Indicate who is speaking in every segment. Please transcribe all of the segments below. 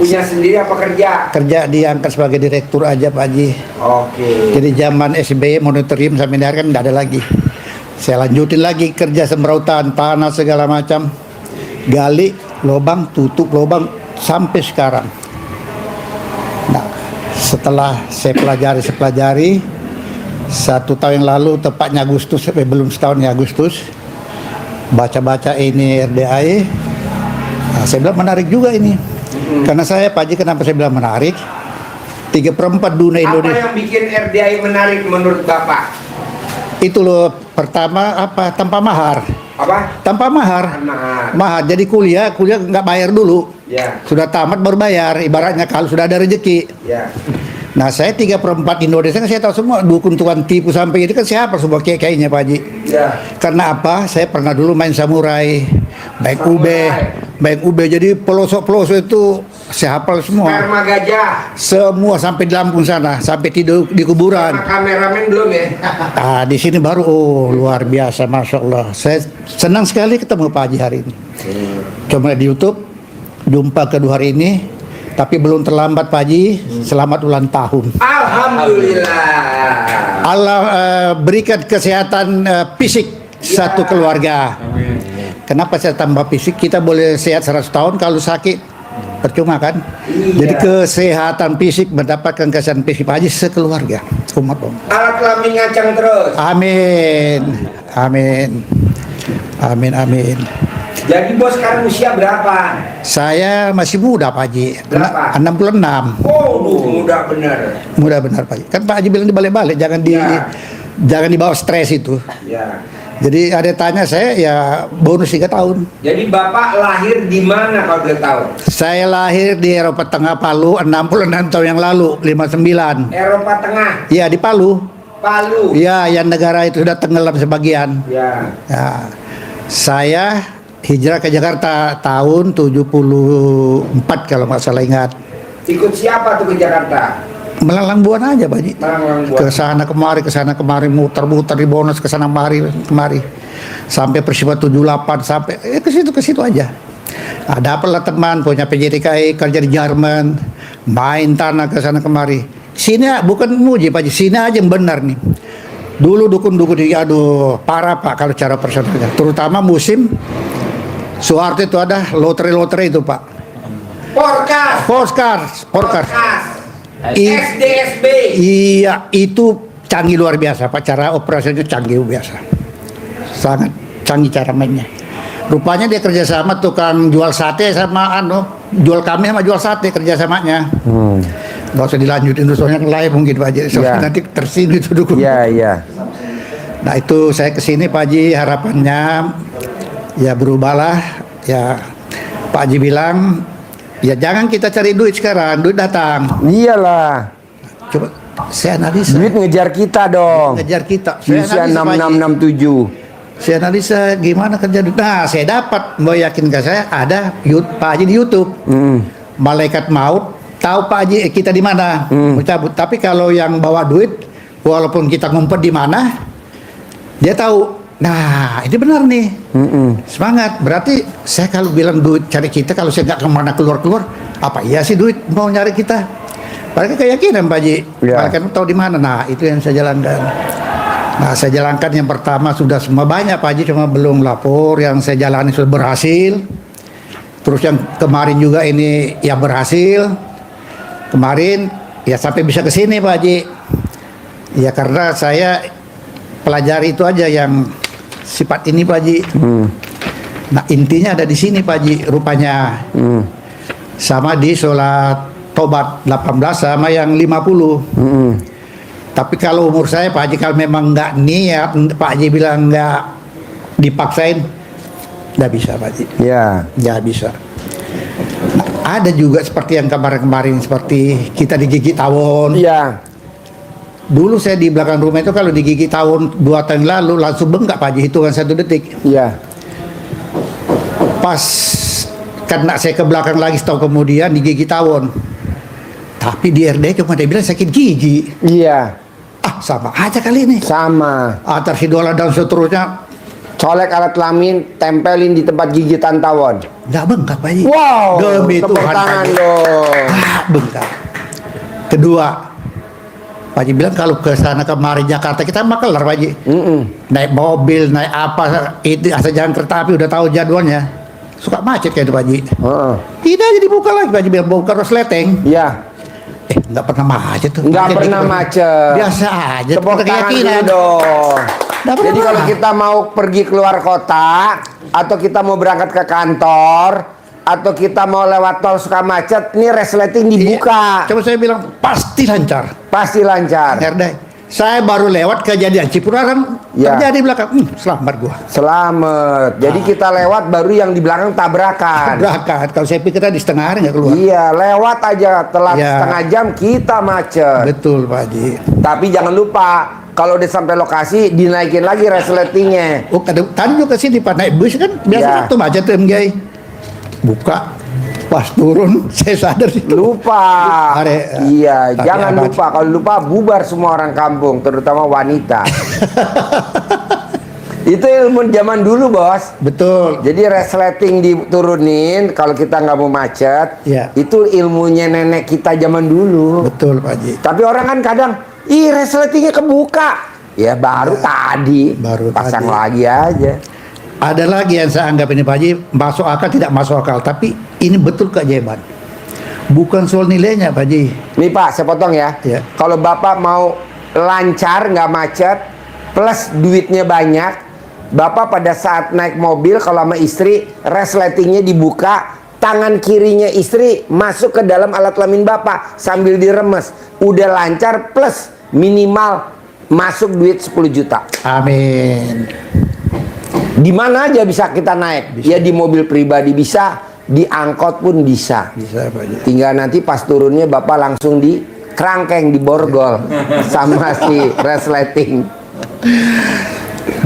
Speaker 1: Punya sendiri apa kerja?
Speaker 2: Kerja diangkat sebagai direktur aja Pak Haji.
Speaker 1: Oke.
Speaker 2: Jadi zaman SBY moratorium sampai hari kan nggak ada lagi. Saya lanjutin lagi kerja semprautan tanah segala macam, gali lubang, tutup lubang sampai sekarang. Nah, setelah saya pelajari 1 tahun yang lalu, tepatnya Agustus, belum setahun ya Agustus, baca-baca ini RDAE, nah, saya bilang menarik juga ini. Karena saya Pak Haji, kenapa saya bilang menarik? 3/4 dunia Indonesia.
Speaker 1: Apa yang bikin RDAE menarik menurut Bapak?
Speaker 2: Itu loh, pertama apa? Tanpa mahar.
Speaker 1: Apa?
Speaker 2: Tanpa mahar.
Speaker 1: Mahar.
Speaker 2: Mahar. Jadi kuliah nggak bayar dulu.
Speaker 1: Ya.
Speaker 2: Sudah tamat baru bayar. Ibaratnya kalau sudah ada rezeki.
Speaker 1: Ya.
Speaker 2: Nah, saya 3/4 Indonesia kan saya tahu semua dukun tukang tipu sampai itu kan siapa semua kayaknya Pak Haji.
Speaker 1: Ya.
Speaker 2: Karena apa? Saya pernah dulu main samurai, main ube. Jadi pelosok-pelosok itu saya hafal semua.
Speaker 1: Sperma gajah.
Speaker 2: Semua sampai di Lampung sana, sampai tidur di kuburan.
Speaker 1: Sama kameramen belum ya?
Speaker 2: Ah, di sini baru luar biasa, masya Allah. Saya senang sekali ketemu Pak Haji hari ini. Coba di YouTube, jumpa kedua hari ini. Tapi belum terlambat Pak Haji. Selamat ulang tahun.
Speaker 1: Alhamdulillah.
Speaker 2: Allah berikan kesehatan fisik satu keluarga. Kenapa saya tambah fisik? Kita boleh sehat 100 tahun, kalau sakit percuma kan? Jadi kesehatan fisik, mendapatkan kesehatan fisik Pak Haji sekeluarga. Umat dong.
Speaker 1: Alat kelamin ngacang terus.
Speaker 2: Amin. Amin. Amin, amin.
Speaker 1: Jadi bos sekarang usia berapa?
Speaker 2: Saya masih muda Pak Haji.
Speaker 1: Berapa?
Speaker 2: 66.
Speaker 1: Oh, muda bener.
Speaker 2: Mudah benar Pak Haji. Kan Pak Haji bilang dibalik-balik, jangan dibawa stres itu.
Speaker 1: Ya.
Speaker 2: Jadi ada tanya saya, ya bonus 3 tahun.
Speaker 1: Jadi Bapak lahir di mana kalau boleh tahu?
Speaker 2: Saya lahir di Eropa Tengah, Palu, 66 tahun yang lalu, 59.
Speaker 1: Eropa Tengah,
Speaker 2: Ya, di Palu.
Speaker 1: Palu.
Speaker 2: Ya, yang negara itu sudah tenggelam sebagian.
Speaker 1: Ya.
Speaker 2: Ya. Saya hijrah ke Jakarta tahun 74 kalau nggak salah ingat.
Speaker 1: Ikut siapa tuh ke Jakarta?
Speaker 2: Melalang buana aja Pak Haji.
Speaker 1: Melalang Buana.
Speaker 2: Ke sana kemari, muter-muter di bonus, ke sana kemari. Sampai peristiwa 78, sampai ke situ aja. Ada apalah teman punya PJDKI, kerja di Jerman, main tanah ke sana kemari. Sini bukan muji Pak Haji, sini aja yang benar nih. Dulu dukun-dukun ini, aduh parah Pak kalau cara personalnya. Terutama musim Soeharto itu ada lotre itu Pak. Porkas.
Speaker 1: SDSB.
Speaker 2: Iya, itu canggih luar biasa Pak, cara operasinya canggih biasa. Sangat canggih cara mainnya. Rupanya dia kerjasama tukang jual sate sama jual kami sama jual sate kerjasamanya. Gak usah dilanjutin dulu soalnya live mungkin Pak Haji. Soalnya nanti tersini itu dukun.
Speaker 3: Iya.
Speaker 2: Nah itu saya kesini Pak Haji, harapannya ya berubahlah. Ya Pak Haji bilang, ya jangan kita cari duit sekarang, duit datang.
Speaker 3: Iyalah.
Speaker 2: Coba saya analisa.
Speaker 3: Duit ngejar kita dong.
Speaker 2: Ngejar kita.
Speaker 3: Usia 6667.
Speaker 2: Saya analisa gimana kerja duit. Nah saya dapat, mau yakin ke saya ada Pak Haji di YouTube. Malaikat maut tahu Pak Haji kita di mana mau cabut. Tapi kalau yang bawa duit, walaupun kita ngumpet di mana, dia tahu. Nah ini benar nih. Semangat. Berarti saya kalau bilang duit cari kita, kalau saya nggak kemana keluar, apa iya sih duit mau nyari kita? Padahal keyakinan Pak Haji. Malaikat tahu di mana. Nah itu yang saya jalankan. Nah saya jalankan yang pertama sudah semua banyak Pak Haji, cuma belum lapor. Yang saya jalani sudah berhasil. Terus yang kemarin juga ini ya berhasil. Kemarin ya sampai bisa ke sini Pak Haji. Ya karena saya pelajari itu aja yang sifat ini Pak Haji. Nah intinya ada di sini Pak Haji rupanya. Sama di sholat tobat 18 sama yang 50. Tapi kalau umur saya Pak Haji, kalau memang nggak niat, Pak Haji bilang nggak dipaksain, nggak bisa Pak Haji.
Speaker 3: Ya.
Speaker 2: Nggak bisa. Ada juga seperti yang kemarin-kemarin, seperti kita digigit tawon.
Speaker 3: Iya.
Speaker 2: Dulu saya di belakang rumah itu kalau digigit tawon 2 tahun lalu langsung bengkak Pak Haji, hitungan 1 detik.
Speaker 3: Iya.
Speaker 2: Pas kena saya ke belakang lagi setahun kemudian digigit tawon. Tapi di RD cuma dia bilang sakit gigi.
Speaker 3: Iya.
Speaker 2: Ah sama aja kali ini.
Speaker 3: Sama.
Speaker 2: Antar idola dan seterusnya
Speaker 3: Colek alat kelamin, tempelin di tempat gigitan tawon.
Speaker 2: Nggak bengkak Pak Haji.
Speaker 3: Wow,
Speaker 2: Demi
Speaker 3: tepuk
Speaker 2: Tuhan
Speaker 3: tangan
Speaker 2: Pak Haji.
Speaker 3: dong.
Speaker 2: Ah, bengkak. Kedua, Pak Haji bilang kalau ke sana kemari Jakarta kita mah kelar Pak Haji. Naik mobil, naik apa, itu asal jalan kereta api udah tahu jadwalnya. Suka macet kayak itu Pak Haji.
Speaker 3: Heeh.
Speaker 2: Tidak aja dibuka lagi Pak Haji, bilang buka resleting.
Speaker 3: Iya.
Speaker 2: Nggak pernah macet tuh.
Speaker 3: Nggak
Speaker 2: Macet
Speaker 3: pernah
Speaker 2: gitu.
Speaker 3: macet.
Speaker 2: Biasa aja.
Speaker 3: Tepuk
Speaker 2: Kita
Speaker 3: tangan
Speaker 2: keyakinan.
Speaker 3: dulu dong.
Speaker 2: Nggak pernah
Speaker 3: Jadi kalau
Speaker 2: macet.
Speaker 3: kita mau pergi keluar kota, atau kita mau berangkat ke kantor, atau kita mau lewat tol suka macet, nih resleting dibuka.
Speaker 2: Coba saya bilang pasti lancar.
Speaker 3: Pasti lancar.
Speaker 2: Herdai. Saya baru lewat kejadian Cipularang
Speaker 3: Ya.
Speaker 2: terjadi di belakang. Selamat gua.
Speaker 3: Selamat. Jadi kita lewat baru yang di belakang tabrakan.
Speaker 2: Berangkat. Kalau saya pikir tadi setengah hari nggak keluar.
Speaker 3: Iya, lewat aja telat
Speaker 2: Ya.
Speaker 3: setengah jam kita macet.
Speaker 2: Betul Pak Haji.
Speaker 3: Tapi jangan lupa kalau udah sampai lokasi dinaikin lagi resletingnya.
Speaker 2: Oh, tadi juga sini Pak naik bus kan biasa
Speaker 3: Ya.
Speaker 2: waktu macet tuh MGI. Buka. Pas turun saya sadar itu.
Speaker 3: Lupa. Iya,
Speaker 2: Tapi
Speaker 3: jangan
Speaker 2: apa?
Speaker 3: lupa. Kalau lupa bubar semua orang kampung, terutama wanita. Itu ilmu zaman dulu, Bos.
Speaker 2: Betul.
Speaker 3: Jadi resleting diturunin kalau kita nggak mau macet.
Speaker 2: Iya.
Speaker 3: Itu ilmunya nenek kita zaman dulu.
Speaker 2: Betul Pak Haji.
Speaker 3: Tapi orang kan kadang, ih resletingnya kebuka. Ya baru tadi.
Speaker 2: baru
Speaker 3: pasang
Speaker 2: tadi.
Speaker 3: lagi aja.
Speaker 2: Ada lagi yang saya anggap ini Pak Haji masuk akal tidak masuk akal, tapi ini betul keajaiban. Bukan soal nilainya Pak Haji.
Speaker 3: Nih Pak, saya potong ya.
Speaker 2: Ya.
Speaker 3: Kalau Bapak mau lancar, nggak macet, plus duitnya banyak, Bapak pada saat naik mobil kalau sama istri, resletingnya dibuka, tangan kirinya istri masuk ke dalam alat kelamin Bapak sambil diremes. Udah lancar plus minimal masuk duit 10 juta.
Speaker 2: Amin.
Speaker 3: Di mana aja bisa kita naik. Ya di mobil pribadi bisa, di angkot pun bisa.
Speaker 2: Bisa Pak Haji.
Speaker 3: Tinggal nanti pas turunnya Bapak langsung di kerangkeng, di borgol sama si resleting.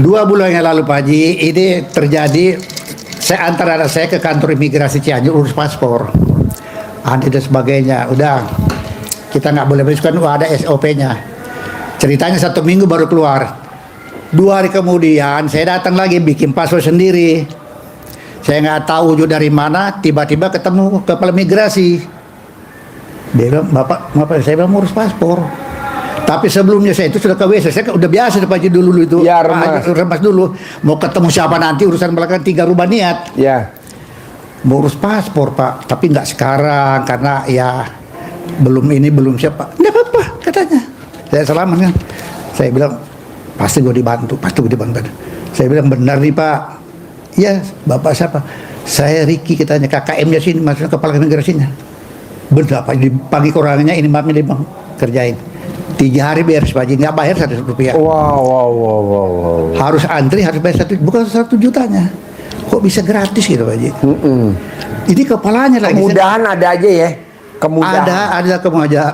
Speaker 2: 2 bulan yang lalu Pak Haji, ini terjadi, saya antar anak saya ke kantor imigrasi Cianjur urus paspor, dan sebagainya. Udah, kita nggak boleh masukkan, ada SOP-nya. Ceritanya 1 minggu baru keluar. 2 hari kemudian saya datang lagi bikin paspor sendiri. Saya nggak tahu wujud dari mana, tiba-tiba ketemu kepala imigrasi. Dia bilang, Bapak, saya bilang urus paspor. Tapi sebelumnya saya itu sudah ke WC, saya udah biasa Pak Haji dulu itu.
Speaker 3: Ya,
Speaker 2: Pak Haji, remas dulu. Mau ketemu siapa nanti urusan belakang 3 rubah niat.
Speaker 3: Ya.
Speaker 2: Mau urus paspor Pak, tapi nggak sekarang karena ya belum siapa. Nggak apa-apa katanya. Saya selamat kan. Saya bilang pasti gue dibantu. Saya bilang benar nih Pak. Ya, Bapak siapa? Saya Riki katanya, KKM-nya sini, maksudnya kepala imigrasinya. Benar Pak, pagi orangnya ini mamnya dia bang kerjain. 3 hari beres Pak Haji, nggak bayar 1 rupiah.
Speaker 3: Wow.
Speaker 2: Harus antri, harus bayar bukan 1 jutanya. Kok bisa gratis gitu Pak Haji? Ini kepalanya lagi.
Speaker 3: Kemudahan ada aja ya. Kemudahan.
Speaker 2: Ada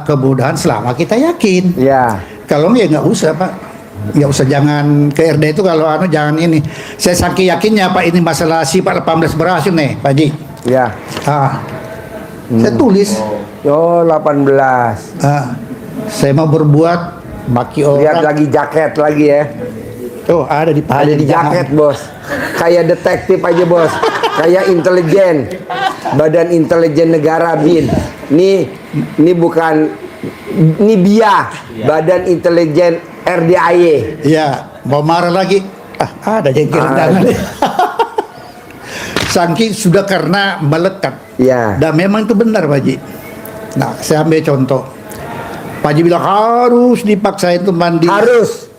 Speaker 2: kemudahan selama kita yakin.
Speaker 3: Ya.
Speaker 2: Kalau nggak ya nggak usah Pak. Nggak usah, jangan ke RD itu kalau jangan ini. Saya saking yakinnya Pak, ini masalah sifat 18 berhasil nih Pak Haji.
Speaker 3: Ya.
Speaker 2: Saya tulis.
Speaker 3: Yo 18.
Speaker 2: Saya mau berbuat baki orang.
Speaker 3: Lihat lagi jaket lagi ya.
Speaker 2: Oh, ada di
Speaker 3: Ada di jaket, Bos. Kayak detektif aja, Bos. Kayak intelijen. Badan Intelijen Negara BIN. Ini bukan, ini BIA. Badan Intelijen RDIY.
Speaker 2: Iya, mau marah lagi. Ada jengkel tangan. Saking sudah karena melekat.
Speaker 3: Iya.
Speaker 2: Dan memang itu benar Pak Haji. Nah, saya ambil contoh. Pak Haji bilang harus dipaksa itu mandi.
Speaker 3: Harus.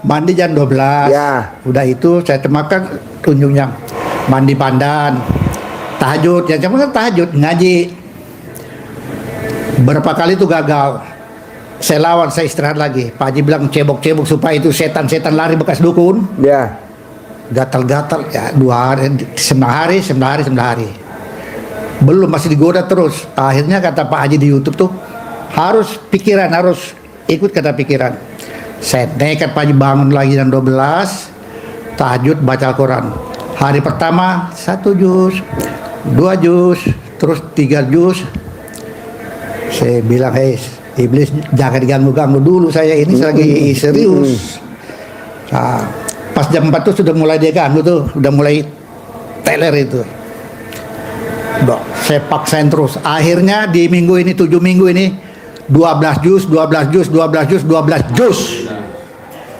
Speaker 2: Mandi jam 12.
Speaker 3: Ya.
Speaker 2: Udah itu saya temakan tunjuknya. Mandi pandan. Tahajud, yang cuma kan tahajud, ngaji. Berapa kali itu gagal. Saya lawan, saya istirahat lagi. Pak Haji bilang cebok-cebok supaya itu setan-setan lari bekas dukun.
Speaker 3: Ya.
Speaker 2: Gatal-gatal ya 2 hari, 9 hari. Belum, masih digoda terus. Akhirnya kata Pak Haji di YouTube tuh harus pikiran, harus ikut kata pikiran. Saya nekat Pak Haji bangun lagi jam 12, tahajud baca Al-Quran. Hari pertama 1 juz, 2 juz, terus 3 juz. Saya bilang, iblis jangan diganggu-ganggu dulu, saya ini lagi serius. Nah, Pas jam 4 tuh sudah mulai dia ganggu tuh, udah mulai teler itu. Udah, saya paksain terus. Akhirnya di minggu ini, 7 minggu ini 12 jus, 12 jus, 12 jus, 12 jus.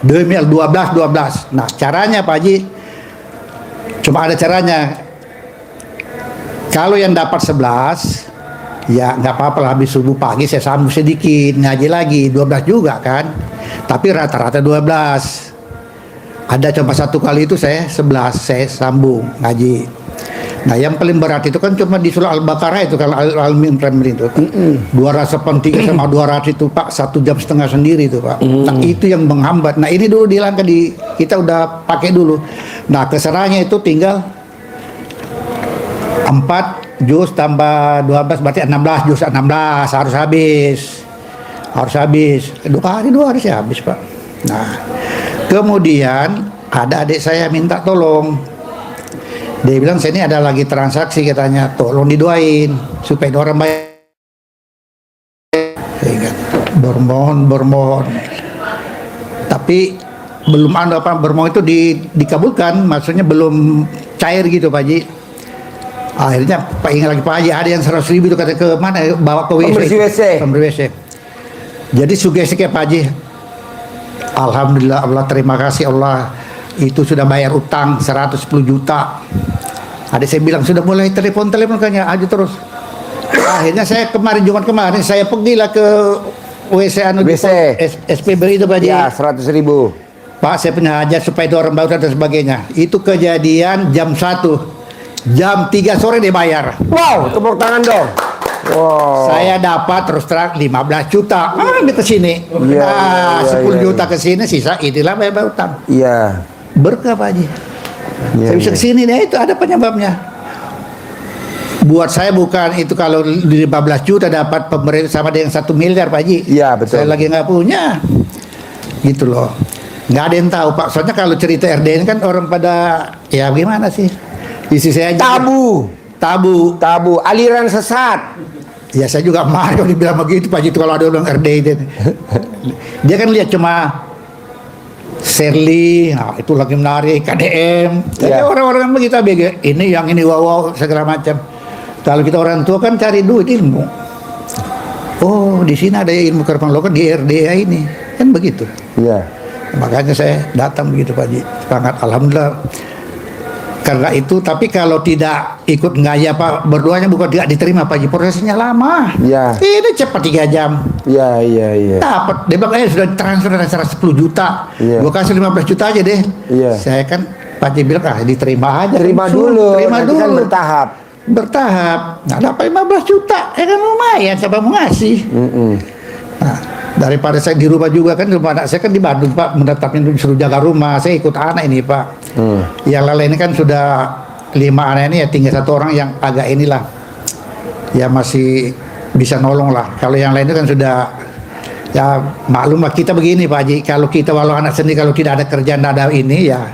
Speaker 2: Demi 12. Nah, caranya Pak Haji cuma ada caranya. Kalau yang dapat 11, ya nggak apa-apa lah, habis subuh pagi saya sambung sedikit, ngaji lagi 12 juga kan. Tapi rata-rata 12. Ada cuma satu kali itu saya 11 saya sambung ngaji. Nah, yang paling berat itu kan cuma di surah Al-Baqarah itu, kalau Al-Imran itu 283 sama 200 itu Pak, 1,5 jam sendiri itu Pak. Nah, itu yang menghambat. Nah, ini dulu dihilangkan, kita udah pakai dulu. Nah, keserahnya itu tinggal 4 juz tambah 12 berarti 16 juz, 16 harus habis 2 hari saya habis Pak. Nah, kemudian ada adik saya minta tolong. Dia bilang, saya ini ada lagi transaksi katanya, tolong didoain supaya orang baik. Bermohon. Tapi belum ada apa, bermohon itu dikabulkan, maksudnya belum cair gitu Pak Haji. Akhirnya Pak ingat lagi Pak Haji, ada yang 100.000 itu kata ke mana, bawa ke WC. Pembersih WC. Jadi sugesti ke Pak Haji. Alhamdulillah, Allah terima kasih Allah. Itu sudah bayar utang 110 juta. Ada saya bilang sudah mulai telepon kayaknya aja terus. Akhirnya saya Jumat kemarin saya pergilah ke WC SPB itu Pak Haji.
Speaker 3: Ya, 100.000.
Speaker 2: Pak, saya punya hajat supaya orang baru dan sebagainya. Itu kejadian jam 1. Jam 3 sore dia bayar.
Speaker 3: Wow, tepuk tangan dong. Wow.
Speaker 2: Saya dapat terus terang 15 juta. Ambil ke sini. Nah, 10 juta ke sini, sisa inilah bayar utang.
Speaker 3: Iya.
Speaker 2: Berkah Pak Haji.
Speaker 3: Iya,
Speaker 2: Saya bisa kesini deh, itu ada penyebabnya. Buat saya bukan itu kalau 15 juta dapat pemerintah sama dengan 1 miliar Pak Haji.
Speaker 3: Iya, betul.
Speaker 2: Saya lagi nggak punya. Gitu loh. Nggak ada yang tahu Pak. Soalnya kalau cerita RD ini kan orang pada ya gimana sih? Isi saya aja. Tabu.
Speaker 3: Aliran sesat.
Speaker 2: Ya saya juga marah kalau dibilang begitu Pak Haji, itu kalau ada orang RD itu. Dia kan lihat cuma Serli, nah, itu lagi menarik, KDM. Jadi orang-orang yang begitu BG, ini yang ini wow segala macam. Kalau kita orang tua kan cari duit ilmu. Oh, di sini ada ilmu kerbang lokal di RDA ini, kan begitu.
Speaker 3: Iya.
Speaker 2: Makanya saya datang begitu Pak Haji, semangat alhamdulillah. Karena itu, tapi kalau tidak ikut ngaya Pak, berdoanya bukan tidak diterima Pak Haji, prosesnya lama.
Speaker 3: Iya.
Speaker 2: Ini cepat 3 jam.
Speaker 3: Iya.
Speaker 2: Dapat, dia bilang sudah transfer 10 juta.
Speaker 3: Iya.
Speaker 2: Gua kasih 15 juta aja deh.
Speaker 3: Iya.
Speaker 2: Saya kan Pak Haji bilang diterima aja.
Speaker 3: Terima dulu.
Speaker 2: Terima
Speaker 3: Nanti
Speaker 2: dulu.
Speaker 3: kan bertahap.
Speaker 2: Nah, dapat 15 juta, kan lumayan, siapa mau ngasih. Nah, daripada saya di rumah juga kan, rumah anak saya kan di Bandung Pak, menetapnya disuruh jaga rumah, saya ikut anak ini Pak. Yang lain ini kan sudah 5 anak ini, ya tinggal 1 orang yang agak inilah, ya masih bisa nolong lah. Kalau yang lain itu kan sudah, ya maklum lah kita begini Pak Haji, kalau kita walau anak sendiri kalau tidak ada kerjaan, tidak ada ini ya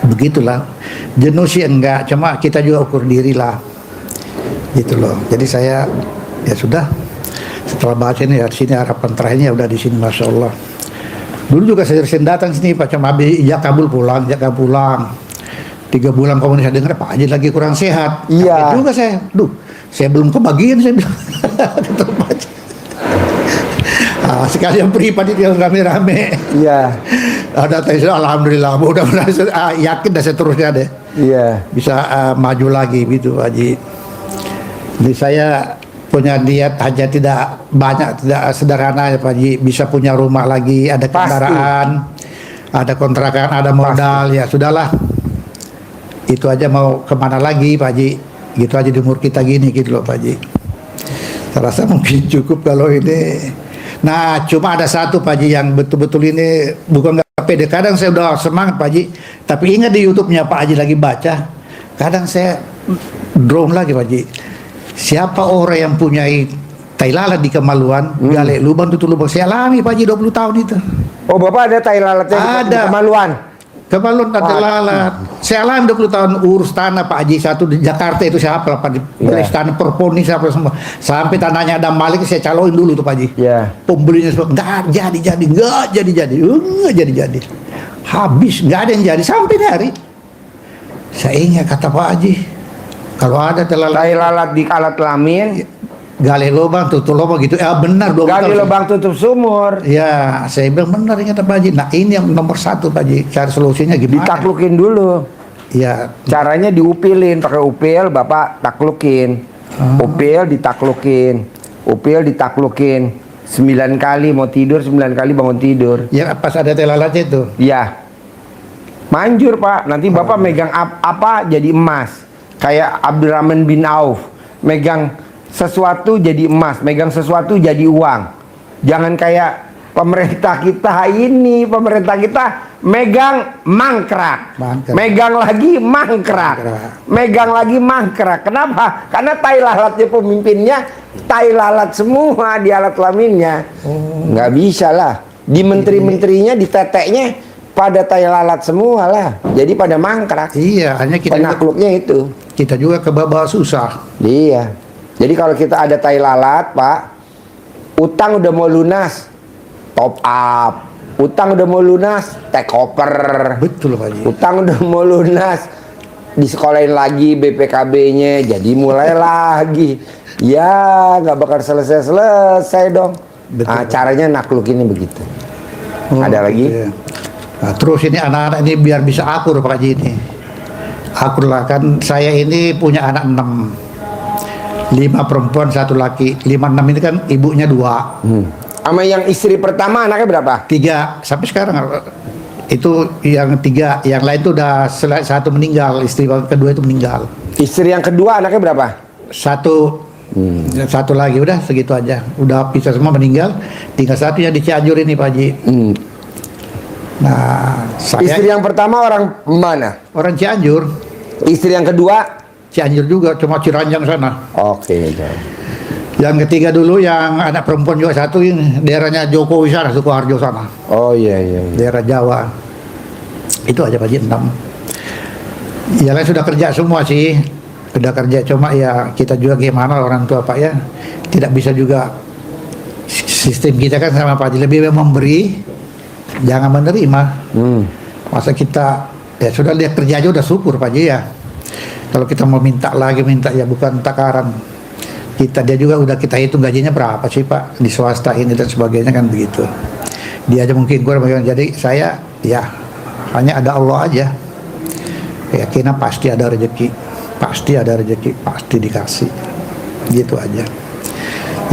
Speaker 2: begitulah. Jenuh sih enggak, cuma kita juga ukur diri lah, gitu loh. Jadi saya ya sudah, setelah bahas ini ya di sini harapan terakhirnya udah di sini, masya Allah. Dulu juga saya sering datang sini Pak, cuma habis Kabul pulang. 3 bulan kemudian saya dengar Pak Haji lagi kurang sehat.
Speaker 3: Iya.
Speaker 2: Juga saya, saya belum kebagian saya bilang. Kata Pak Haji. Sekalian pribadi yang rame-rame.
Speaker 3: Iya.
Speaker 2: Ada tes, alhamdulillah, mudah-mudahan yakin dah seterusnya deh.
Speaker 3: Iya.
Speaker 2: Bisa maju lagi gitu Pak Haji. Jadi saya punya niat hanya tidak banyak, tidak sederhana ya Pak Haji, bisa punya rumah lagi, ada kendaraan, ada kontrakan, ada modal. Pasti. Ya sudahlah, itu aja, mau kemana lagi Pak Haji, gitu aja di umur kita gini gitu loh Pak Haji. Saya rasa mungkin cukup kalau ini. Nah, cuma ada satu Pak Haji yang betul-betul ini bukan nggak pede, kadang saya udah semangat Pak Haji, tapi ingat di YouTube-nya Pak Haji lagi baca, kadang saya drone lagi Pak Haji. Siapa orang yang punyai tai lalat di kemaluan, gali lubang tutup lubang. Saya alami Pak Haji 20 tahun itu.
Speaker 3: Oh, Bapak ada tai lalatnya di kemaluan?
Speaker 2: Kemaluan ada lalat. Saya alami 20 tahun urus tanah Pak Haji, satu di Jakarta itu saya hafal Pak Haji. Beli tanah perponi siapa semua. Sampai tanahnya ada Malik saya caloin dulu tuh Pak Haji.
Speaker 3: Iya.
Speaker 2: Pembelinya semua enggak jadi. habis, nggak ada yang jadi sampai hari. Saya ingat kata Pak Haji, kalau ada
Speaker 3: Tai lalat di alat kelamin,
Speaker 2: gali lubang, tutup lubang gitu. Ya benar, 2
Speaker 3: gali
Speaker 2: tahun.
Speaker 3: lubang tutup sumur,
Speaker 2: Ya, saya bilang benar ingat Pak Haji. Nah ini yang nomor 1 Pak Haji. Cari solusinya gimana?
Speaker 3: ditaklukin dulu.
Speaker 2: Ya,
Speaker 3: Caranya diupilin, pakai upil, Bapak taklukin. Upil ditaklukin. Upil ditaklukin. 9 kali mau tidur, 9 kali bangun tidur.
Speaker 2: ya pas ada tai lalatnya itu.
Speaker 3: Ya. Manjur, Pak. Nanti Bapak megang apa jadi emas. Kayak Abdurrahman bin Auf. Megang sesuatu jadi emas, megang sesuatu jadi uang. Jangan kayak pemerintah kita ini, pemerintah kita megang mangkrak. Megang lagi mangkrak. Megang lagi mangkrak. Kenapa? Karena tai lalatnya pemimpinnya tai lalat semua di alat kelaminnya. Nggak bisa lah. Di menteri-menterinya, di teteknya pada tai lalat semua lah. Jadi pada mangkrak.
Speaker 2: Iya, hanya
Speaker 3: Penakluknya itu.
Speaker 2: kita juga kebawa susah.
Speaker 3: Iya. Jadi kalau kita ada tai lalat, Pak, utang udah mau lunas, top up. Utang udah mau lunas, take over.
Speaker 2: Betul Pak Haji.
Speaker 3: Utang udah mau lunas, disekolahin lagi BPKB-nya, jadi mulai lagi. Ya, nggak bakal selesai dong.
Speaker 2: Betul,
Speaker 3: Nah,
Speaker 2: Pak.
Speaker 3: caranya naklukinnya begitu. Ada lagi?
Speaker 2: Iya. Nah, terus ini anak-anak ini biar bisa akur Pak Haji ini. Akur lah, kan saya ini punya anak 6. 5 perempuan, 1 laki. 5, 6 ini kan ibunya 2.
Speaker 3: Sama yang istri pertama anaknya berapa?
Speaker 2: 3 sampai sekarang. Itu yang 3, yang lain itu udah 1 meninggal, istri kedua itu meninggal.
Speaker 3: Istri yang kedua anaknya berapa?
Speaker 2: 1 lagi, udah segitu aja. Udah pisah semua meninggal. Tinggal 1 yang di Cianjur ini Pak Haji. Nah, saya
Speaker 3: Istri yang pertama orang mana?
Speaker 2: orang Cianjur.
Speaker 3: Istri yang kedua?
Speaker 2: Cianjur juga, cuma Ciranjang sana.
Speaker 3: Oke.
Speaker 2: Yang ketiga dulu yang anak perempuan juga 1 ini daerahnya Jokowi sana, Sukoharjo sana.
Speaker 3: Oh iya.
Speaker 2: Daerah Jawa. Itu aja Pak Haji 6. Yang lain sudah kerja semua sih. Sudah kerja, cuma ya kita juga gimana orang tua Pak ya. Tidak bisa juga, sistem kita kan sama Pak Haji lebih memberi, jangan menerima. Masa kita ya sudah lihat kerja aja udah syukur Pak Haji ya. Kalau kita mau minta lagi, minta ya bukan takaran. Dia juga udah kita hitung gajinya berapa sih Pak di swasta ini dan sebagainya kan begitu. Dia aja mungkin kurang. Jadi saya ya hanya ada Allah aja. Keyakinan pasti ada rezeki, pasti dikasih. Gitu aja.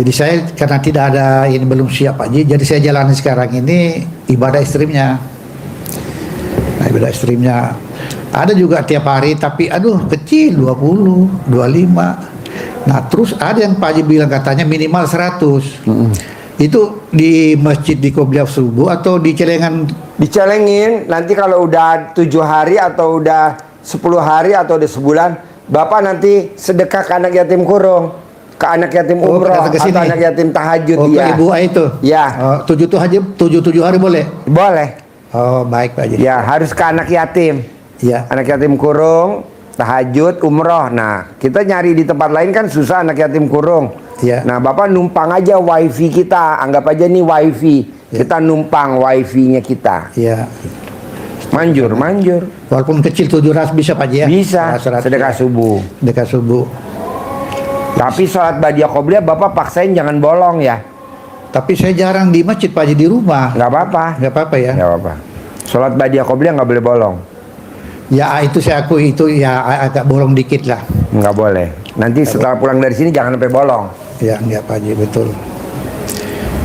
Speaker 2: Jadi saya karena tidak ada ini belum siap Pak Haji, jadi saya jalani sekarang ini ibadah ekstrimnya. Nah, ibadah ekstrimnya ada juga tiap hari, tapi aduh kecil 20, 25. Nah terus ada yang Pak Haji bilang katanya minimal 100. Itu di masjid di Qobliyah subuh atau di celengan?
Speaker 3: Dicelengin, nanti kalau udah 7 hari atau udah 10 hari atau udah sebulan, Bapak nanti sedekah ke anak yatim kurung, ke anak yatim umroh, atau anak yatim tahajud.
Speaker 2: Oh,
Speaker 3: ya.
Speaker 2: ke ibu itu?
Speaker 3: Ya.
Speaker 2: 7 hari boleh?
Speaker 3: Boleh.
Speaker 2: Oh baik Pak Haji.
Speaker 3: Ya, harus ke anak yatim.
Speaker 2: Ya.
Speaker 3: Anak yatim kurung, tahajud, umroh. Nah, kita nyari di tempat lain kan susah anak yatim kurung.
Speaker 2: Ya.
Speaker 3: Nah, Bapak numpang aja wifi kita. Anggap aja nih wifi.
Speaker 2: Ya.
Speaker 3: Kita numpang wifi-nya kita.
Speaker 2: Ya.
Speaker 3: Manjur.
Speaker 2: Walaupun kecil 700 bisa Pak Haji ya?
Speaker 3: Bisa,
Speaker 2: 100.
Speaker 3: sedekah subuh.
Speaker 2: Sedekah subuh.
Speaker 3: Tapi sholat badiah qobliyah Bapak paksain jangan bolong ya.
Speaker 2: Tapi saya jarang di masjid Pak Haji, di rumah.
Speaker 3: Nggak apa-apa.
Speaker 2: Nggak apa-apa ya?
Speaker 3: Nggak apa-apa. Sholat badiah qobliyah nggak boleh bolong.
Speaker 2: Ya itu saya akui itu ya agak bolong dikit lah.
Speaker 3: Nggak boleh. Nanti setelah pulang dari sini jangan sampai bolong.
Speaker 2: Ya enggak Pak Haji, betul.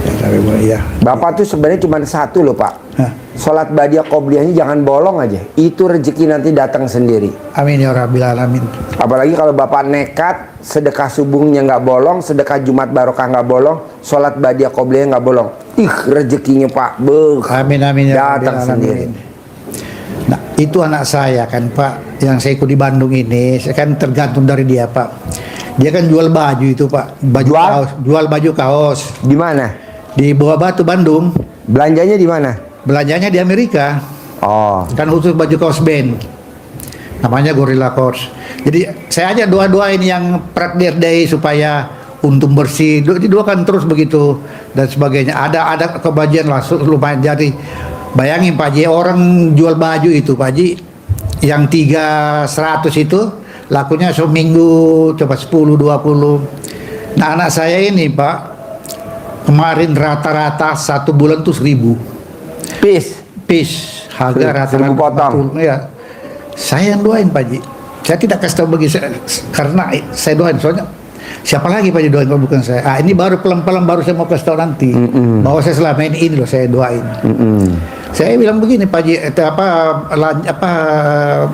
Speaker 2: Ya, sampai bolong, ya.
Speaker 3: Bapak tuh sebenarnya cuma 1 loh Pak.
Speaker 2: Hah.
Speaker 3: Sholat badiah qobliyahnya jangan bolong aja. Itu rezeki nanti datang sendiri.
Speaker 2: Amin ya Rabbil Alamin.
Speaker 3: Apalagi kalau Bapak nekat, sedekah subuhnya nggak bolong, sedekah Jumat barokah nggak bolong, sholat badiah qobliyah nggak bolong. Ih, rezekinya Pak,
Speaker 2: Amin ya
Speaker 3: datang
Speaker 2: Rabbil
Speaker 3: sendiri.
Speaker 2: Alamin. Nah itu anak saya kan Pak, yang saya ikut di Bandung ini, saya kan tergantung dari dia Pak. Dia kan jual baju itu Pak, jual baju kaos.
Speaker 3: Di mana?
Speaker 2: Di Bawah Batu Bandung.
Speaker 3: Belanjanya di mana?
Speaker 2: Belanjanya di Amerika.
Speaker 3: Oh,
Speaker 2: Kan khusus baju kaos band. Namanya Gorilla Course. Jadi saya aja doa-doain yang Partner Day supaya untung bersih. Didoakan terus begitu dan sebagainya. Ada kebajian lah lumayan. Jadi Bayangin Pak Haji, orang jual baju itu Pak Haji, yang 300 itu lakunya seminggu coba 10-20. Nah anak saya ini Pak, kemarin rata-rata 1 bulan tuh 1.000 piece harga rata-rata
Speaker 3: 1.000 potong.
Speaker 2: 40, ya. Saya yang doain Pak Haji, saya tidak kasih tahu bagi saya, karena saya doain, soalnya siapa lagi Pak Haji doain kalau bukan saya. Ini baru pelan-pelan baru saya mau kasih tahu nanti bahwa saya selama ini loh saya doain. Saya bilang begini Pak Haji,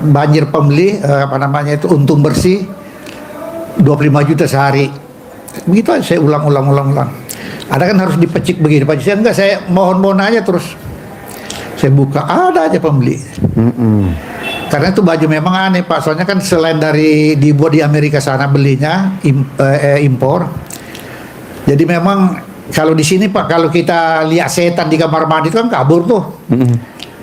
Speaker 2: banjir pembeli apa namanya itu untung bersih 25 juta sehari. Begitu aja saya ulang. Ada kan harus dipecik begini Pak Haji. Saya enggak, saya mohon aja terus. Saya buka ada aja pembeli. Karena itu baju memang aneh Pak, soalnya kan selain dari dibuat di Amerika sana belinya impor. Jadi memang kalau di sini Pak, kalau kita lihat setan di kamar mandi itu kan kabur tuh.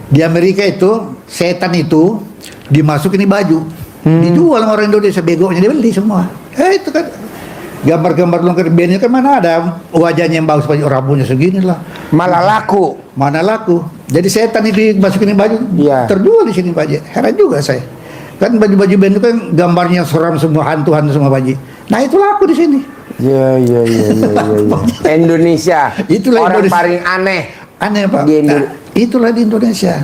Speaker 2: Di Amerika itu setan itu dimasukin di baju, dijual sama orang Indonesia, begonya dibeli semua. Itu kan gambar-gambar lengkap bandnya kan mana ada wajahnya yang bagus, baju rambutnya segini lah.
Speaker 3: Malah laku.
Speaker 2: Mana laku. Jadi setan itu dimasukin di baju, terjual di sini Pak Haji. Heran juga saya. Kan baju-baju band itu kan gambarnya seram semua, hantu-hantu semua Pak Haji. Nah itu laku di sini.
Speaker 3: Ya. Indonesia.
Speaker 2: Itulah
Speaker 3: orang
Speaker 2: Indonesia.
Speaker 3: paling aneh.
Speaker 2: Aneh Pak.
Speaker 3: Di
Speaker 2: Nah, itulah di Indonesia.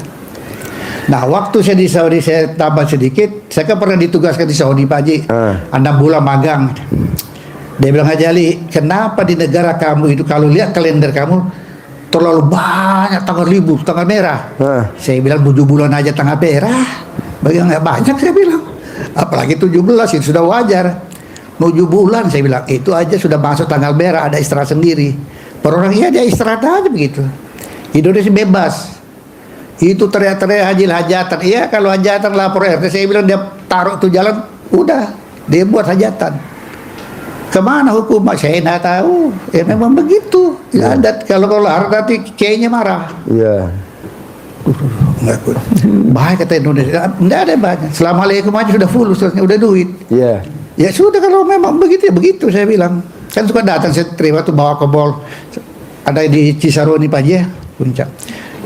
Speaker 2: Nah waktu saya di Saudi, saya tambah sedikit. Saya kan pernah ditugaskan di Saudi Pak Haji. 6 bulan magang. Dia bilang, Haji Ali, kenapa di negara kamu itu kalau lihat kalender kamu terlalu banyak tanggal libur, tanggal merah. Saya bilang 7 bulan aja tanggal merah. Bagaimana banyak saya bilang. Apalagi 17 itu sudah wajar. 7 bulan saya bilang itu aja sudah masuk tanggal merah, ada istirahat sendiri. Per orang iya dia istirahat aja begitu. Indonesia bebas. Itu teriak-teriak hajatan. Iya kalau hajatan lapor RT, saya bilang dia taruh tuh jalan, udah dia buat hajatan. Kemana hukum? Saya tidak tahu. Ya memang begitu. Ya, adat kalau larang nanti kayaknya marah.
Speaker 3: Iya.
Speaker 2: Enggak kuat. Bahaya kata Indonesia. Enggak ada banyak. Assalamualaikum aja sudah full, udah duit.
Speaker 3: Iya.
Speaker 2: Ya sudah kalau memang begitu ya begitu saya bilang. Kan suka datang saya terima tuh bawa ke mall. Ada di Cisaroni Pak Haji ya, puncak.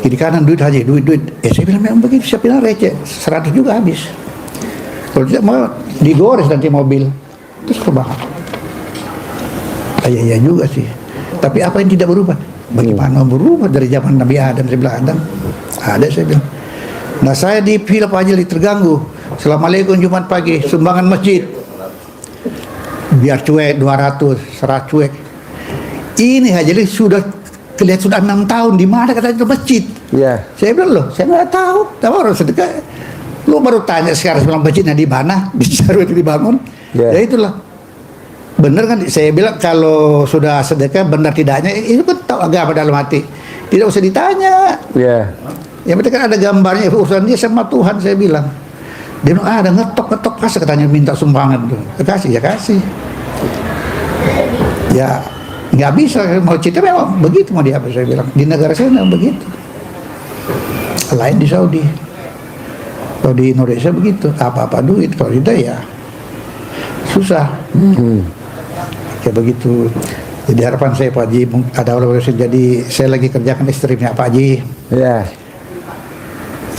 Speaker 2: Kiri kanan duit Haji, duit. Saya bilang memang begitu. Saya bilang receh, 100 juga habis. Kalau tidak mau digores nanti mobil. Terus kebakar. Iya juga sih. Tapi apa yang tidak berubah? Bagaimana berubah dari zaman Nabi Adam, saya bilang Adam? Ada saya bilang. Nah saya di Villa Pak Haji terganggu. Assalamualaikum Jumat pagi, sumbangan masjid. Biar cuek 200, 100 cuek. Ini Haji sudah kelihatan sudah 6 tahun di mana katanya itu masjid.
Speaker 3: Iya.
Speaker 2: Saya bilang loh, saya nggak tahu. Tahu orang sedekah. Lu baru tanya sekarang bilang masjidnya di mana? Bisa dibangun. Ya itulah. Benar kan saya bilang kalau sudah sedekah benar tidaknya itu kan tahu agama dalam hati. Tidak usah ditanya.
Speaker 3: Iya.
Speaker 2: Yang penting kan ada gambarnya urusan dia sama Tuhan saya bilang. Dia bilang ada ngetok pas katanya minta sumbangan tuh. Kasih ya kasih. Ya nggak bisa mau cerita memang begitu mau dia apa saya bilang. Di negara saya memang begitu. Lain di Saudi. Kalau di Indonesia begitu apa-apa duit kalau tidak ya susah. Kayak begitu. Jadi harapan saya Pak Haji ada orang jadi saya lagi kerjakan ekstrimnya Pak Haji.
Speaker 3: Iya.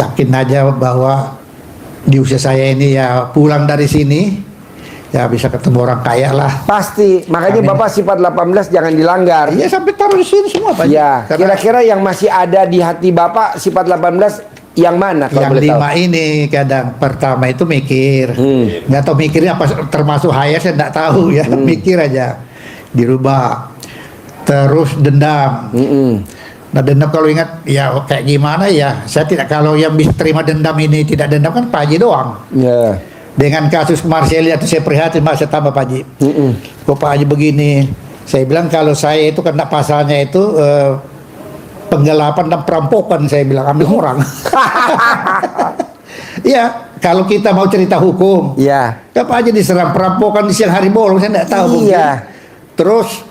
Speaker 2: Yakin aja bahwa di usia saya ini ya pulang dari sini ya bisa ketemu orang kaya lah.
Speaker 3: Pasti. Makanya
Speaker 2: Amin.
Speaker 3: Bapak sifat 18 jangan dilanggar.
Speaker 2: Iya sampai taruh di sini semua Pak Haji.
Speaker 3: Ya.
Speaker 2: Karena
Speaker 3: Kira-kira yang masih ada di hati Bapak sifat 18 yang mana kalau
Speaker 2: yang
Speaker 3: boleh tahu?
Speaker 2: 5 ini kadang pertama itu mikir, nggak tahu mikirnya apa termasuk haya saya nggak tahu ya, mikir aja dirubah. Terus dendam. Nah dendam kalau ingat ya kayak gimana ya, saya tidak kalau yang bisa terima dendam ini tidak dendam kan Pak Haji doang.
Speaker 3: Iya.
Speaker 2: Dengan kasus Marcelia itu saya prihatin Pak, saya tambah Pak Haji. Kok Pak Haji begini? Saya bilang kalau saya itu kena pasalnya itu penggelapan dan perampokan saya bilang ambil orang. Iya, kalau kita mau cerita hukum,
Speaker 3: Iya.
Speaker 2: Pak Haji diserang perampokan di siang hari bolong saya tidak tahu.
Speaker 3: Iya.
Speaker 2: Terus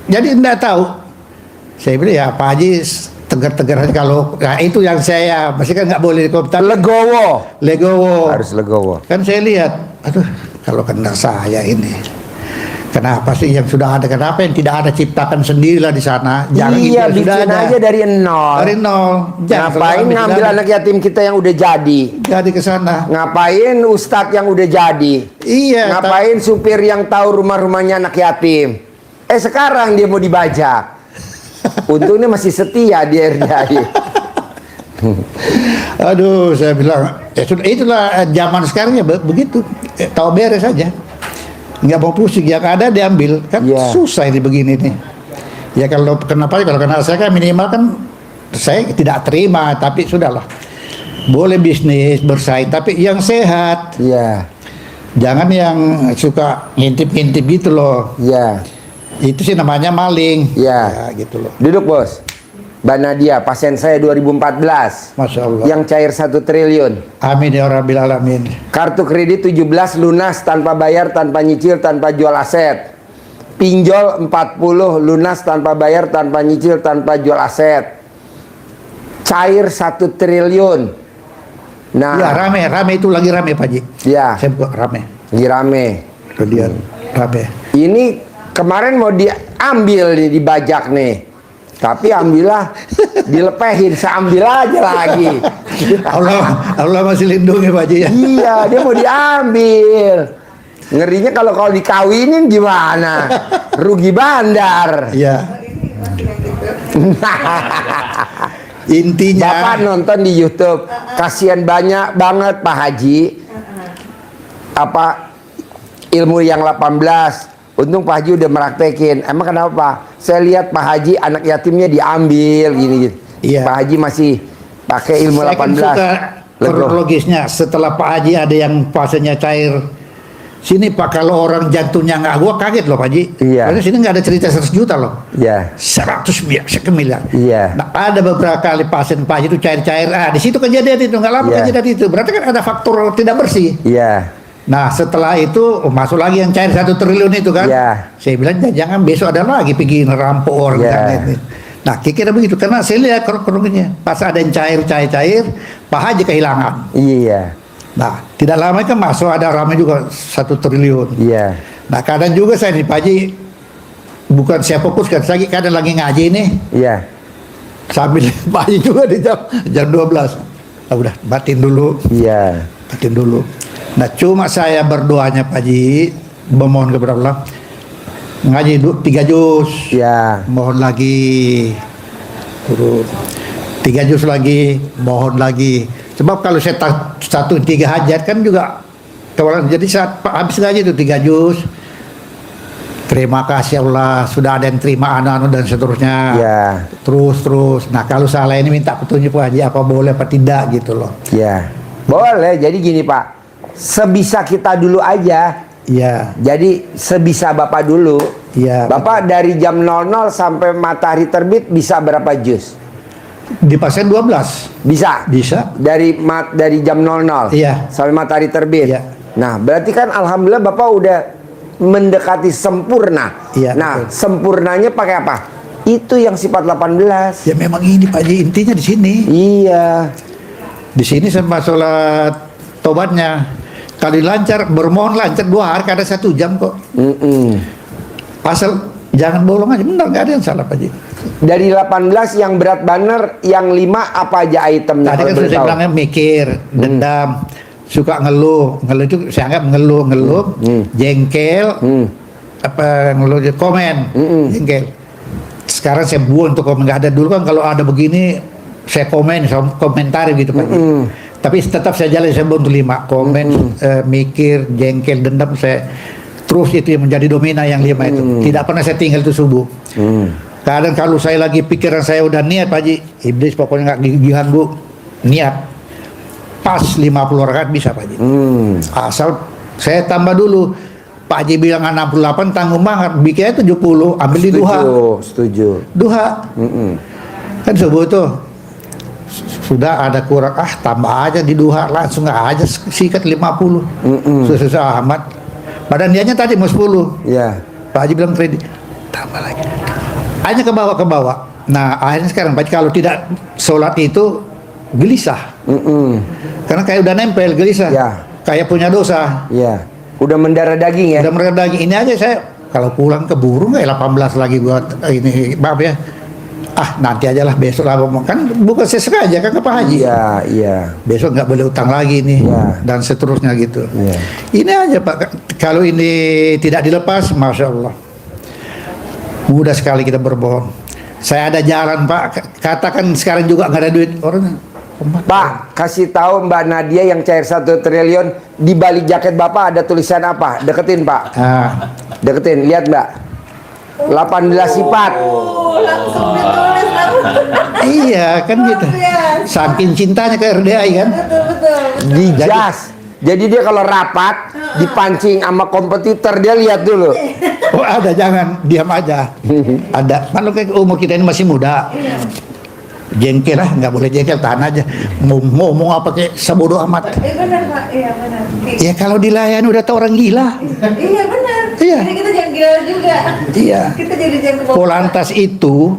Speaker 2: jadi tidak tahu. Saya bilang ya Pak Haji tegar-tegar kalau nah, itu yang saya masih kan nggak boleh dikomentar.
Speaker 3: Legowo. Harus legowo.
Speaker 2: Kan saya lihat, aduh kalau kena saya ini. Kenapa sih yang sudah ada? Kenapa yang tidak ada ciptakan sendirilah di sana? Jangan gitu
Speaker 3: Iya,
Speaker 2: yang sudah
Speaker 3: bikin
Speaker 2: ada.
Speaker 3: aja dari nol.
Speaker 2: Dari nol. Jangan
Speaker 3: Ngapain
Speaker 2: selalu
Speaker 3: ngambil
Speaker 2: ambil
Speaker 3: anak yatim kita yang udah jadi?
Speaker 2: jadi ke sana.
Speaker 3: Ngapain ustadz yang udah jadi?
Speaker 2: Iya.
Speaker 3: Ngapain supir yang tahu rumah-rumahnya anak yatim? Sekarang dia mau dibajak. Untungnya masih setia di RDI.
Speaker 2: Aduh, saya bilang, ya sudah itulah zaman sekarang ya begitu. Tahu beres saja. Nggak mau pusing, yang ada diambil. Kan
Speaker 3: Iya.
Speaker 2: susah ini begini nih. Ya kalau kenapa? Kalau kena saya kan minimal kan saya tidak terima, tapi sudahlah. Boleh bisnis bersaing, tapi yang sehat.
Speaker 3: Iya,
Speaker 2: Jangan yang suka ngintip-ngintip gitu loh.
Speaker 3: iya.
Speaker 2: Itu sih namanya maling.
Speaker 3: Iya.
Speaker 2: Ya, gitu loh.
Speaker 3: Duduk bos. Mbak Nadia, pasien saya 2014.
Speaker 2: Masya Allah.
Speaker 3: Yang cair 1 triliun.
Speaker 2: Amin ya Rabbil Alamin.
Speaker 3: Kartu kredit 17 lunas tanpa bayar, tanpa nyicil, tanpa jual aset. Pinjol 40 lunas tanpa bayar, tanpa nyicil, tanpa jual aset. Cair 1 triliun. Nah,
Speaker 2: Ya rame itu lagi rame Pak Ji.
Speaker 3: ya,
Speaker 2: Saya buka rame.
Speaker 3: lagi rame.
Speaker 2: Kemudian rame.
Speaker 3: Ini kemarin mau diambil nih, dibajak nih. Tapi ambillah, dilepehin, saya ambil aja lagi.
Speaker 2: Allah masih lindungi Pak Ji ya.
Speaker 3: Iya, dia mau diambil. Ngerinya kalau dikawinin gimana? Rugi bandar.
Speaker 2: Iya. Intinya
Speaker 3: Bapak nonton di YouTube, kasihan banyak banget Pak Haji. Apa ilmu yang 18. Untung Pak Haji udah meraktekin. Emang kenapa? Saya lihat Pak Haji anak yatimnya diambil gini.
Speaker 2: Iya.
Speaker 3: Pak Haji masih pakai ilmu
Speaker 2: saya kan
Speaker 3: 18.
Speaker 2: suka
Speaker 3: Lego.
Speaker 2: kronologisnya. Setelah Pak Haji ada yang fasenya cair. Sini Pak, kalau orang jantungnya nggak, gua kaget loh Pak Haji.
Speaker 3: Iya.
Speaker 2: Karena sini nggak ada cerita 100 juta loh.
Speaker 3: Ya.
Speaker 2: 100 miliar.
Speaker 3: Iya.
Speaker 2: Nah, ada beberapa kali pasien Pak Haji itu cair-cair. Di situ kejadian itu nggak lama
Speaker 3: Iya.
Speaker 2: kejadian itu. Berarti kan ada faktor tidak bersih.
Speaker 3: Iya.
Speaker 2: Nah setelah itu masuk lagi yang cair 1 triliun itu kan.
Speaker 3: Iya.
Speaker 2: Saya bilang jangan besok ada lagi pergi ngerampok orang
Speaker 3: Iya.
Speaker 2: kan ini. Nah kira-kira begitu karena saya lihat kronologinya pas ada yang cair Pak Haji kehilangan.
Speaker 3: Iya.
Speaker 2: Nah tidak lama kan masuk ada ramai juga 1 triliun.
Speaker 3: Iya.
Speaker 2: Nah kadang juga saya nih Pak Haji bukan saya fokus kan lagi kadang lagi ngaji nih
Speaker 3: Iya.
Speaker 2: sambil Pak Haji juga di jam 12. Udah batin dulu.
Speaker 3: Iya.
Speaker 2: Batin dulu. Nah cuma saya berdoanya Pak Haji memohon kepada Allah ngaji 3 juz.
Speaker 3: Iya.
Speaker 2: Mohon lagi turun 3 juz lagi, mohon lagi. Sebab kalau saya 1-3 hajat kan juga kewalan. Jadi saat habis ngaji itu 3 juz. Terima kasih Allah sudah ada yang terima anu-anu dan seterusnya.
Speaker 3: Iya.
Speaker 2: Terus. Nah kalau salah ini minta petunjuk Pak Haji apa boleh apa tidak gitu loh.
Speaker 3: Iya. Boleh. Jadi gini Pak, sebisa kita dulu aja.
Speaker 2: Iya.
Speaker 3: Jadi sebisa Bapak dulu.
Speaker 2: Iya.
Speaker 3: Bapak dari jam 00 sampai matahari terbit bisa berapa jus?
Speaker 2: Di pasien 12
Speaker 3: Bisa.
Speaker 2: bisa.
Speaker 3: Dari jam 00
Speaker 2: Iya.
Speaker 3: sampai matahari terbit.
Speaker 2: Iya.
Speaker 3: Nah, berarti kan alhamdulillah Bapak udah mendekati sempurna.
Speaker 2: Iya,
Speaker 3: Nah,
Speaker 2: betul.
Speaker 3: sempurnanya pakai apa? Itu yang sifat 18.
Speaker 2: Ya memang ini Pak Haji intinya di sini.
Speaker 3: Iya.
Speaker 2: Di sini sama sholat tobatnya. Kali lancar bermohon lancar 2 hari kada 1 jam kok. Asal jangan bolong aja benar nggak ada yang salah Pak Haji.
Speaker 3: Dari 18 yang berat banner, yang 5 apa aja itemnya?
Speaker 2: Tadi
Speaker 3: kalau
Speaker 2: kan
Speaker 3: boleh
Speaker 2: saya
Speaker 3: tahu?
Speaker 2: bilangnya mikir, dendam, suka ngeluh itu saya anggap ngeluh, jengkel, apa ngeluh komen, jengkel. Sekarang saya buang untuk komen nggak ada dulu kan kalau ada begini saya komentari gitu Pak Haji. Tapi tetap saya jalan saya buang untuk 5 komen, mikir, jengkel, dendam saya terus itu yang menjadi domina yang 5 itu. Tidak pernah saya tinggal itu subuh. Kadang kalau saya lagi pikiran saya udah niat Pak Haji, iblis pokoknya nggak diganggu, niat pas 50 rakaat bisa Pak Haji. Asal saya tambah dulu. Pak Haji bilang 68 tanggung banget, bikinnya 70, ambil di duha.
Speaker 3: Setuju.
Speaker 2: Duha. Kan subuh tuh sudah ada kurang, tambah aja di duha langsung aja sikat 50. Susah amat. Padahal niatnya tadi mau 10.
Speaker 3: Ya.
Speaker 2: Pak Haji bilang kredit tambah lagi. Hanya ke bawah. Nah akhirnya sekarang Pak Haji kalau tidak sholat itu gelisah. Karena kayak udah nempel gelisah.
Speaker 3: Ya.
Speaker 2: Kayak punya dosa.
Speaker 3: Iya. Udah mendarah daging ya?
Speaker 2: Udah mereka daging ini aja saya kalau pulang keburu nggak ya 18 lagi buat ini maaf ya. Ah nanti aja lah besok lah, kan bukan sesengaja kan ke Pak Haji.
Speaker 3: Iya, iya.
Speaker 2: Besok nggak boleh utang lagi nih
Speaker 3: Ya.
Speaker 2: dan seterusnya gitu.
Speaker 3: Ya.
Speaker 2: Ini aja Pak, kalau ini tidak dilepas, masya Allah, mudah sekali kita berbohong. Saya ada jalan Pak, katakan sekarang juga nggak ada duit orang.
Speaker 3: Pak, kasih tahu Mbak Nadia yang cair 1 triliun di balik jaket Bapak ada tulisan apa? Deketin Pak,
Speaker 2: Ah,
Speaker 3: deketin, lihat Mbak. 18 sifat.
Speaker 4: Langsung ditulis
Speaker 2: iya kan gitu. Saking cintanya ke RDI kan.
Speaker 4: betul.
Speaker 3: Di jas. Jadi dia kalau rapat dipancing sama kompetitor, dia lihat dulu.
Speaker 2: Oh ada, jangan diam aja. Ada, malu kayak umur kita ini masih muda. Jengkel lah, nggak boleh jengkel, tahan aja. Mau ngomong apa kayak sebodoh amat.
Speaker 4: Benar Pak, iya benar.
Speaker 2: Ya kalau dilayani udah tau orang gila.
Speaker 4: Iya benar.
Speaker 2: Iya.
Speaker 4: Jadi kita jangan gila juga.
Speaker 2: Iya.
Speaker 4: Kita jadi jangan kebawa.
Speaker 2: Polantas itu,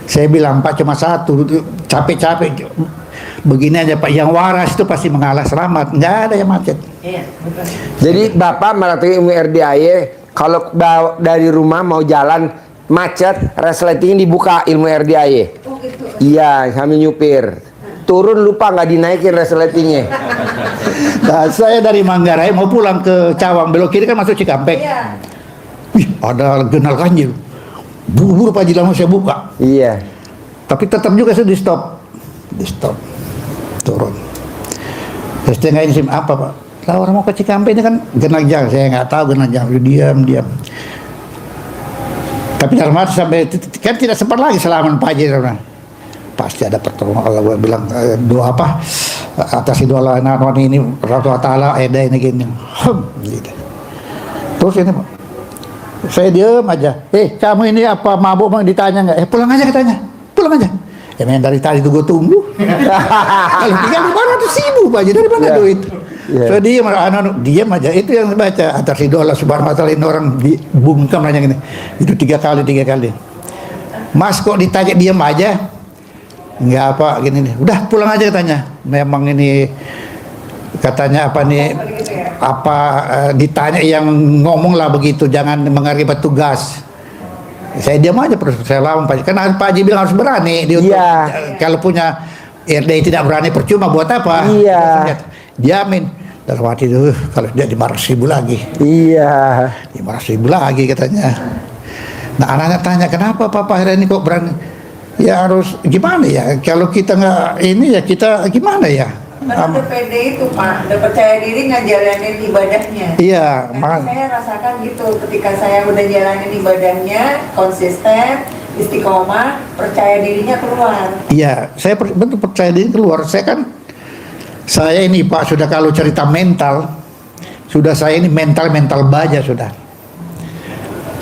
Speaker 2: saya bilang Pak cuma satu, capek-capek. Begini aja Pak, yang waras itu pasti mengalah, selamat. Nggak ada yang macet.
Speaker 4: Iya, betul.
Speaker 3: Jadi Bapak melatih ilmu RDIY, kalau dari rumah mau jalan macet, resleting dibuka ilmu RDIY.
Speaker 4: Oh gitu.
Speaker 3: Iya, kami nyupir. Turun lupa nggak dinaikin resletingnya.
Speaker 2: Nah, saya dari Manggarai mau pulang ke Cawang, belok kiri kan masuk Cikampek.
Speaker 4: Iya.
Speaker 2: Wih, ada genal ganjil. Buru-buru Pak Haji langsung saya buka.
Speaker 3: Iya.
Speaker 2: Tapi tetap juga saya di stop. Turun. Terus dia nggak ini SIM apa Pak? Lah orang mau ke Cikampek ini kan Genajang, saya nggak tahu Genajang. Diam. Tapi dalam hati sampai kan tidak sempat lagi salaman Pak Haji. Pasti ada pertolongan Allah. Gue bilang doa apa atas idola anak ini Ratu Ta'ala Eda ini gini. Gitu. Terus ini Pak, saya diam aja. Kamu ini apa mabuk Bang, ditanya nggak? Pulang aja katanya. Pulang aja. Ya memang dari tadi itu gue tunggu. Kalau tinggal 500.000 Pak Haji, dari mana duit? So diam, diam aja. Itu yang baca atas idola subhanahu wa ta'ala, ini orang dibungkam nanya gini. Itu 3 kali. Mas kok ditanya diam aja? Enggak apa gini nih. Udah pulang aja katanya. Memang ini katanya apa nih? Ditanya yang ngomong lah begitu, jangan menghargai petugas. Saya diam aja, saya lawan Pak Haji. Kan Pak Haji bilang harus berani. Kalau punya RDI tidak berani percuma, buat apa?
Speaker 3: Iya.
Speaker 2: Diamin. Dalam hati itu kalau dia 500.000 lagi.
Speaker 3: Iya.
Speaker 2: 500.000 lagi katanya. Nah anaknya tanya, kenapa Papa ini kok berani? Ya harus gimana ya? Kalau kita nggak ini ya kita gimana ya?
Speaker 4: Karena udah pede itu Pak, udah percaya diri ngejalanin ibadahnya.
Speaker 2: Iya,
Speaker 4: Karena saya rasakan gitu, ketika saya udah jalanin ibadahnya, konsisten, istiqomah, percaya dirinya keluar.
Speaker 2: Iya, saya betul percaya diri keluar. Saya ini Pak, sudah kalau cerita mental, sudah saya ini mental baja sudah.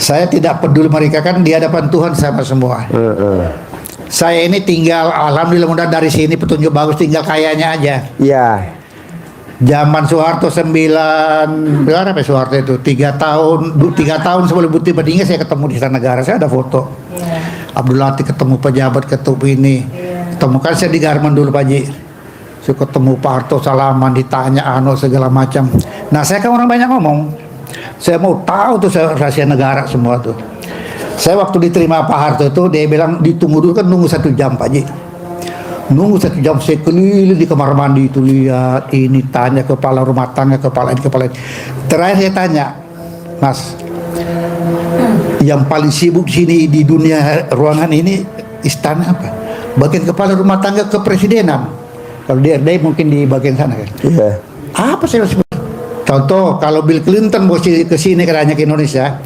Speaker 2: Saya tidak peduli mereka kan di hadapan Tuhan sama semua. Saya ini tinggal, alhamdulillah mudah dari sini petunjuk bagus, tinggal kayanya aja.
Speaker 3: Iya.
Speaker 2: Zaman Soeharto 9 berapa ya Soeharto itu 3 tahun sebelum Putih meninggal saya ketemu di Istana Negara, saya ada foto. Abdul Latif ketemu pejabat ini. Ketemu kan saya di Garmen dulu Pak Haji. Saya ketemu Pak Harto salaman, ditanya segala macam. Nah saya kan orang banyak ngomong. Saya mau tahu tuh rahasia negara semua tuh. Saya waktu diterima Pak Harto itu dia bilang ditunggu dulu, kan nunggu 1 jam Pak Haji. Nunggu 1 jam saya keliling di kamar mandi itu, lihat ini, tanya kepala rumah tangga, kepala ini. Terakhir saya tanya, Mas, yang paling sibuk sini di dunia ruangan ini istana apa? Bagian kepala rumah tangga kepresidenan. Kalau di RDI mungkin di bagian sana kan.
Speaker 3: Iya.
Speaker 2: Apa sih? Contoh kalau Bill Clinton mau ke sini katanya ke Indonesia,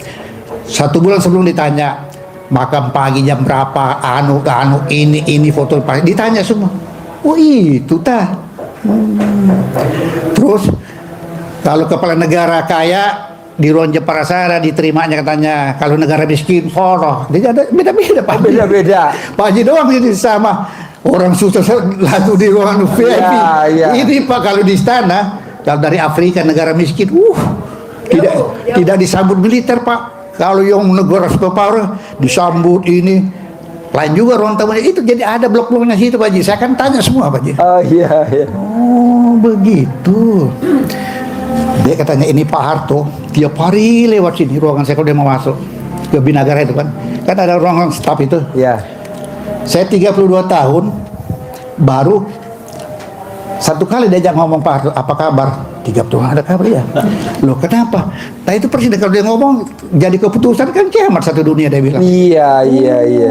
Speaker 2: 1 bulan sebelum ditanya makam pagi jam berapa, ini foto pagi, ditanya semua. Oh itu tah. Terus kalau kepala negara kaya di ruang Jeparasara diterimanya katanya, kalau negara miskin soroh. Jadi ada beda-beda Pak.
Speaker 3: Beda-beda.
Speaker 2: Pak Haji doang ini sama orang susah lalu di ruangan VIP.
Speaker 3: Iya.
Speaker 2: Ini Pak kalau di istana, kalau dari Afrika negara miskin, tidak disambut militer Pak. Kalau yang negara superpower disambut ini, lain juga ruang tamunya itu. Jadi ada blok-bloknya situ Pak Haji. Saya kan tanya semua Pak Haji.
Speaker 3: Oh iya.
Speaker 2: Oh begitu. Dia katanya ini Pak Harto tiap hari lewat sini ruangan saya kalau dia mau masuk ke Binagara itu kan ada ruangan staf itu.
Speaker 3: Ya.
Speaker 2: Saya 32 tahun baru satu kali diajak ngomong Pak Harto, apa kabar? 30 tahun ada kabar ya. Loh kenapa? Nah itu presiden kalau dia ngomong jadi keputusan kan kiamat satu dunia dia bilang.
Speaker 3: Iya.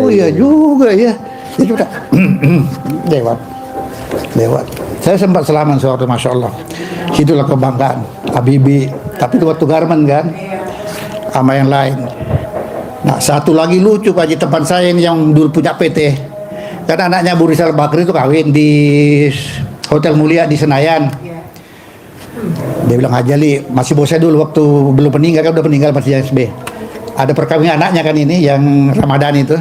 Speaker 2: Oh iya juga ya. Itu udah lewat. Saya sempat selaman sewaktu, masya Allah. Situlah kebanggaan Habibie. Tapi itu waktu Garmen kan, sama yang lain. Nah satu lagi lucu Pak Haji, teman saya ini yang dulu punya PT. Karena anaknya Bu Rizal Bakri itu kawin di Hotel Mulia di Senayan. Dia bilang aja Li, masih bos saya dulu waktu belum meninggal, kan udah meninggal masih SB. Ada perkawinan anaknya kan ini yang Ramadan itu.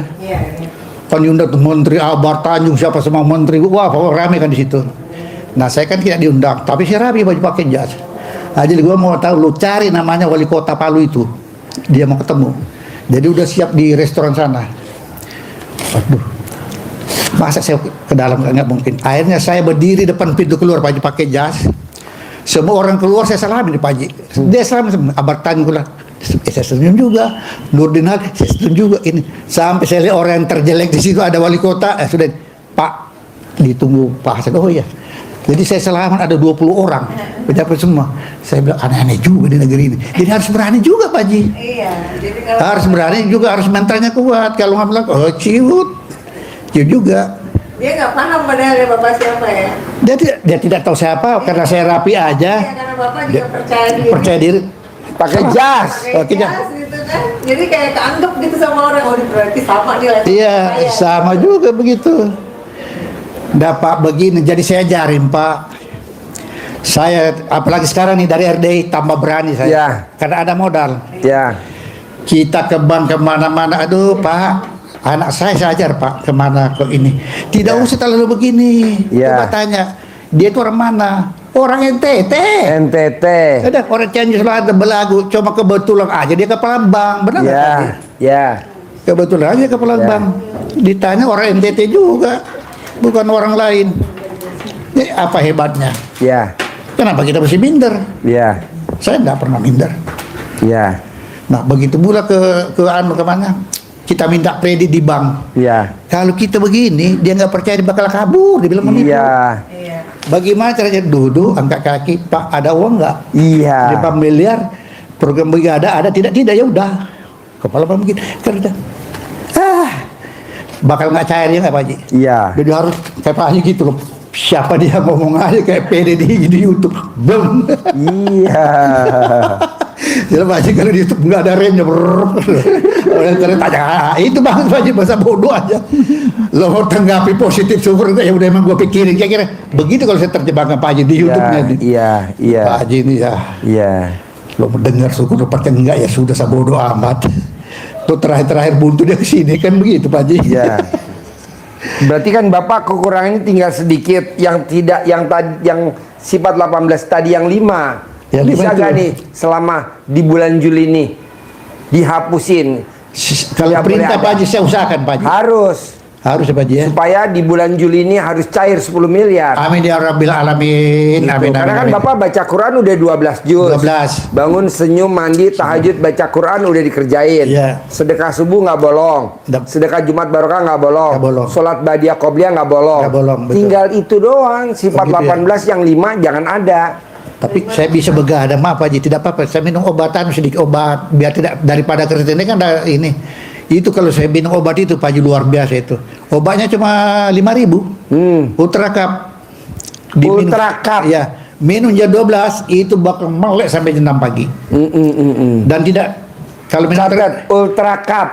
Speaker 2: Kan diundang Menteri Albar Tanjung siapa semua menteri, wah rame kan di situ. Nah saya kan tidak diundang, tapi saya rapi baju pakai jas. Nah, jadi gue mau tahu lu cari namanya wali kota Palu itu, dia mau ketemu. Jadi udah siap di restoran sana. Aduh, masa saya ke dalam nggak mungkin. Akhirnya saya berdiri depan pintu keluar Pak Haji pakai jas. Semua orang keluar saya salamin di Pak Haji. Dia salamin, Albar Tanjung lah. Saya senyum juga, Nurdin Halid, saya senyum juga ini. Sampai saya lihat orang yang terjelek di situ ada wali kota, sudah Pak ditunggu Pak Hasan. Oh iya. Jadi saya selamat ada 20 orang, pejabat semua. Saya bilang aneh-aneh juga di negeri ini. Jadi harus berani juga Pak Haji.
Speaker 4: Iya, jadi kalau
Speaker 2: Harus berani juga, harus mentalnya kuat. Kalau nggak bilang, oh ciut juga.
Speaker 4: dia nggak paham padahal ya Bapak siapa ya.
Speaker 2: Dia tidak tahu siapa, karena saya rapi aja.
Speaker 4: Iya, karena Bapak juga
Speaker 2: Percaya diri.
Speaker 3: Pakai jas.
Speaker 4: pakai jas gitu kan. Jadi kayak keanggap gitu sama orang, oh ini berarti sama nih lah.
Speaker 2: Iya,
Speaker 4: Saya.
Speaker 2: sama juga begitu. Dapat begini, jadi saya ajarin Pak. Saya apalagi sekarang nih dari RDI tambah berani saya.
Speaker 3: Ya.
Speaker 2: Karena ada modal.
Speaker 3: Ya.
Speaker 2: Kita ke bank kemana-mana, aduh Pak, anak saya ajar Pak kemana ke ini. Tidak usah terlalu begini.
Speaker 3: Ya.
Speaker 2: Coba tanya, dia itu orang mana? Orang NTT.
Speaker 3: NTT.
Speaker 2: Ada orang Cianjur Selatan belagu, cuma kebetulan aja dia kepala bank, benar nggak
Speaker 3: Ya.
Speaker 2: tadi?
Speaker 3: Ya.
Speaker 2: Kebetulan aja kepala
Speaker 3: Ya.
Speaker 2: bank. Ditanya orang NTT juga, bukan orang lain. Ini apa hebatnya?
Speaker 3: Ya.
Speaker 2: Kenapa kita mesti minder?
Speaker 3: Ya.
Speaker 2: Saya nggak pernah minder.
Speaker 3: Ya.
Speaker 2: Nah begitu pula kemana? Kita minta kredit di bank.
Speaker 3: Ya.
Speaker 2: Kalau kita begini, dia nggak percaya dia bakal kabur. Dia bilang begitu.
Speaker 3: Iya.
Speaker 4: Iya.
Speaker 2: Bagaimana caranya? Duduk, angkat kaki, Pak ada uang nggak?
Speaker 3: Iya.
Speaker 2: 5 miliar, program brigada ada, tidak ya udah. Kepala bank begini, kerja. Bakal nggak cairnya nggak Pak Haji?
Speaker 3: Iya.
Speaker 2: Jadi harus kayak Pak Haji gitu loh. Siapa dia ngomong aja kayak PD di YouTube, bang.
Speaker 3: Iya.
Speaker 2: Jadi Pak Haji kalau di YouTube nggak ada remnya, orang tanya, itu banget Pak Haji bahasa bodoh aja. Lo mau tanggapi positif syukur ya udah emang gue pikirin kira-kira begitu kalau saya terjebak sama Pak Haji di YouTube-nya nih.
Speaker 3: Iya. Iya.
Speaker 2: Pak Haji ini ya,
Speaker 3: Iya.
Speaker 2: lo mendengar syukur pakai enggak ya sudah sabodo amat. Tuh terakhir buntu dia kesini kan begitu Pak Haji.
Speaker 3: Iya. Berarti kan Bapak kekurangannya tinggal sedikit yang tidak yang sifat 18 tadi yang 5.
Speaker 2: Yang
Speaker 3: Bisa
Speaker 2: 5 itu.
Speaker 3: gak nih selama di bulan Juli ini dihapusin?
Speaker 2: Kalau
Speaker 3: Nggak
Speaker 2: perintah
Speaker 3: boleh
Speaker 2: Pak
Speaker 3: ada.
Speaker 2: Haji saya usahakan Pak Haji. Harus ya Pak Haji ya.
Speaker 3: Supaya di bulan Juli ini harus cair 10 miliar.
Speaker 2: Amin ya Rabbil Alamin.
Speaker 3: Gitu.
Speaker 2: Amin,
Speaker 3: Karena kan
Speaker 2: amin.
Speaker 3: Bapak baca Quran udah 12 juz.
Speaker 2: 12.
Speaker 3: Bangun, senyum, mandi, tahajud, baca Quran udah dikerjain.
Speaker 2: Iya.
Speaker 3: Sedekah subuh nggak bolong.
Speaker 2: Nggak.
Speaker 3: Sedekah Jumat Barokah nggak bolong.
Speaker 2: Nggak bolong.
Speaker 3: Sholat Badiah Qobliyah nggak bolong.
Speaker 2: Nggak bolong, betul.
Speaker 3: Tinggal itu doang. Sifat
Speaker 2: Begitu ya.
Speaker 3: 18 yang 5 jangan ada.
Speaker 2: Tapi saya bisa begadang, maaf Pak Haji, tidak apa-apa. Saya minum obatan sedikit obat biar tidak daripada kerja ini kan ada ini. Itu kalau saya minum obat itu Pak Haji luar biasa itu. Obatnya cuma 5.000. Ultra Cup.
Speaker 3: Ultra Cup.
Speaker 2: Ya, minum jam 12 itu bakal melek sampai jam 6 pagi. Dan tidak kalau minum
Speaker 3: Catat Ultra Cup.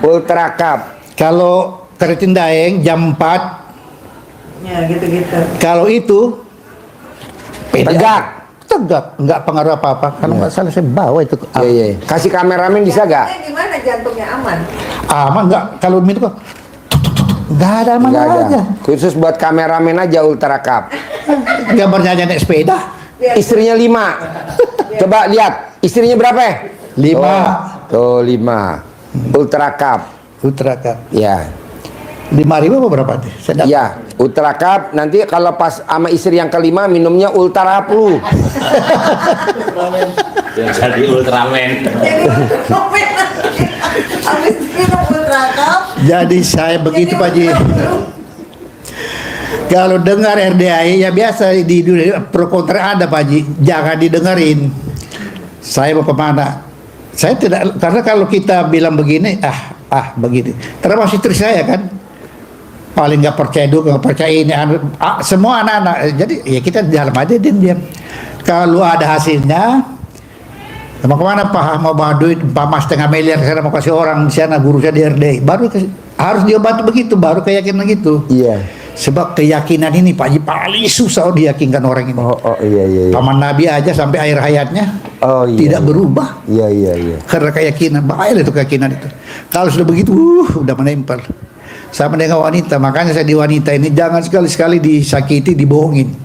Speaker 3: Ultra Cup.
Speaker 2: kalau keratin daeng jam 4
Speaker 4: Ya gitu-gitu.
Speaker 2: kalau itu
Speaker 3: Tegak.
Speaker 2: nggak pengaruh apa-apa. Kalau nggak salah saya bawa itu.
Speaker 3: Iya, iya. Kasih kameramen bisa gak?
Speaker 4: Jantungnya gimana jantungnya aman?
Speaker 2: Aman nggak kalau minum kok? Nggak ada aman
Speaker 3: Nggak ada.
Speaker 2: aja.
Speaker 3: Khusus buat kameramen aja Ultra Cup.
Speaker 2: Gambarnya aja naik sepeda.
Speaker 3: Istrinya 5. Coba lihat, istrinya berapa?
Speaker 2: 5.
Speaker 3: Tuh 5. Ultra Cup.
Speaker 2: Ultra Cup.
Speaker 3: Ya.
Speaker 2: 5.000 apa berapa tuh? Saya dapat.
Speaker 3: Ya, Ultra Cup. Nanti kalau pas sama istri yang kelima minumnya Ultra Plus.
Speaker 5: Yang jadi Ultraman.
Speaker 4: Jadi komen habis minum Ultra Cup.
Speaker 2: Jadi saya begitu Pak Haji. Kalau dengar RDAI ya biasa di dunia pro kontra ada Pak Haji. Jangan didengerin. Saya mau kemana? Saya tidak, karena kalau kita bilang begini, begini. Termasuk istri saya kan, paling nggak percaya dulu, nggak percaya ini, semua anak-anak. Jadi ya kita dalam aja diam. Kalau ada hasilnya, mau kemana Pak? Mau bawa duit 4,5 miliar saya mau kasih orang di sana, guru saya di RDAI. Baru harus diobati begitu, baru keyakinan gitu.
Speaker 3: Iya.
Speaker 2: Sebab keyakinan ini Pak Haji paling susah diyakinkan orang ini.
Speaker 3: Iya.
Speaker 2: Paman Nabi aja sampai akhir hayatnya tidak berubah.
Speaker 3: Iya.
Speaker 2: Karena keyakinan, bahaya itu keyakinan itu. Kalau sudah begitu, udah menempel. Sama dengan wanita, makanya saya di wanita ini jangan sekali-sekali disakiti, dibohongin.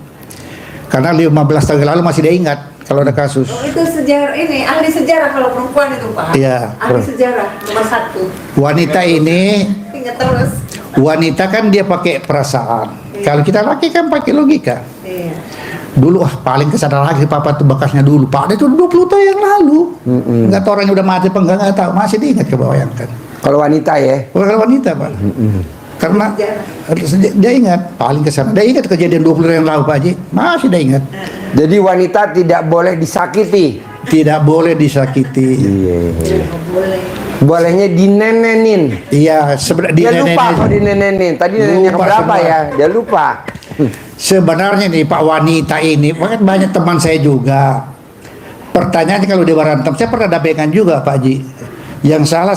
Speaker 2: Karena 15 tahun lalu masih dia ingat kalau ada kasus.
Speaker 4: Oh, itu sejarah ini, ahli sejarah kalau perempuan itu Pak.
Speaker 2: Iya.
Speaker 4: Ahli sejarah nomor 1.
Speaker 2: Wanita ini,
Speaker 4: Ingat terus.
Speaker 2: wanita kan dia pakai perasaan. Kalau kita laki kan pakai logika.
Speaker 4: Iya.
Speaker 2: Dulu paling kesana lagi papa tuh bekasnya dulu. Pak itu 20 tahun yang lalu. Enggak tahu orangnya udah mati apa enggak tahu. Masih diingat kebayangkan.
Speaker 3: Kalau wanita ya.
Speaker 2: Kalau wanita Pak. Karena dia ingat paling kesana. Dia ingat kejadian 20 tahun yang lalu Pak Haji. Masih dia ingat.
Speaker 3: Jadi wanita tidak boleh disakiti.
Speaker 2: Tidak boleh disakiti.
Speaker 3: Iya.
Speaker 4: Boleh.
Speaker 3: Bolehnya dinenenin.
Speaker 2: Iya, sebenarnya
Speaker 3: Dia lupa kok dinenenin. Tadi neneknya
Speaker 2: Lupa
Speaker 3: keberapa
Speaker 2: semua.
Speaker 3: ya? Dia lupa.
Speaker 2: Sebenarnya nih Pak wanita ini, banyak teman saya juga. Pertanyaannya kalau dia berantem, saya pernah dapatkan juga Pak Haji. Yang salah.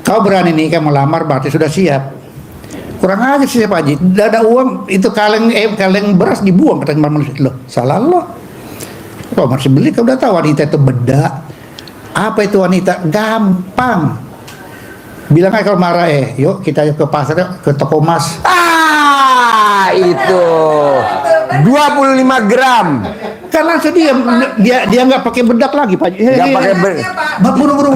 Speaker 2: Kau berani nikah melamar berarti sudah siap. Kurang aja sih Pak Haji. Tidak ada uang, itu kaleng beras dibuang kata manusia. Loh, salah lo. Kau masih beli, kau udah tahu wanita itu bedak. Apa itu wanita? Gampang. Bilang aja kalau marah yuk kita ke pasar, ke toko emas.
Speaker 3: Itu 25 gram.
Speaker 2: Kan langsung dia nggak pakai bedak lagi Pak.
Speaker 3: Nggak pakai
Speaker 2: buru.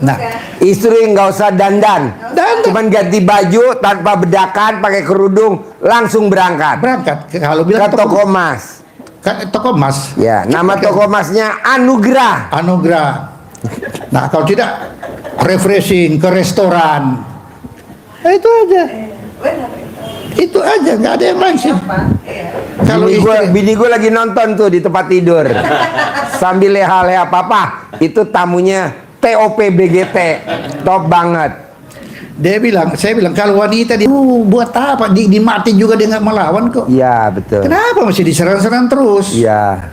Speaker 2: Nah,
Speaker 3: Istri nggak usah dandan. Cuman ganti baju tanpa bedakan, pakai kerudung, langsung berangkat.
Speaker 2: kalau
Speaker 3: Ke
Speaker 2: bilang
Speaker 3: toko emas.
Speaker 2: toko emas.
Speaker 3: Ya, nama toko emasnya Anugrah.
Speaker 2: Nah, kalau tidak refreshing ke restoran. Itu aja.
Speaker 4: Benar.
Speaker 2: Itu aja, nggak ada yang lain sih. Kalau
Speaker 3: Bini gue lagi nonton tuh di tempat tidur sambil leha-leha papa. Itu tamunya TOP BGT, top banget.
Speaker 2: saya bilang kalau wanita buat apa? Dimati juga dia nggak melawan kok.
Speaker 3: Iya betul.
Speaker 2: Kenapa mesti diserang-serang terus?
Speaker 3: Iya.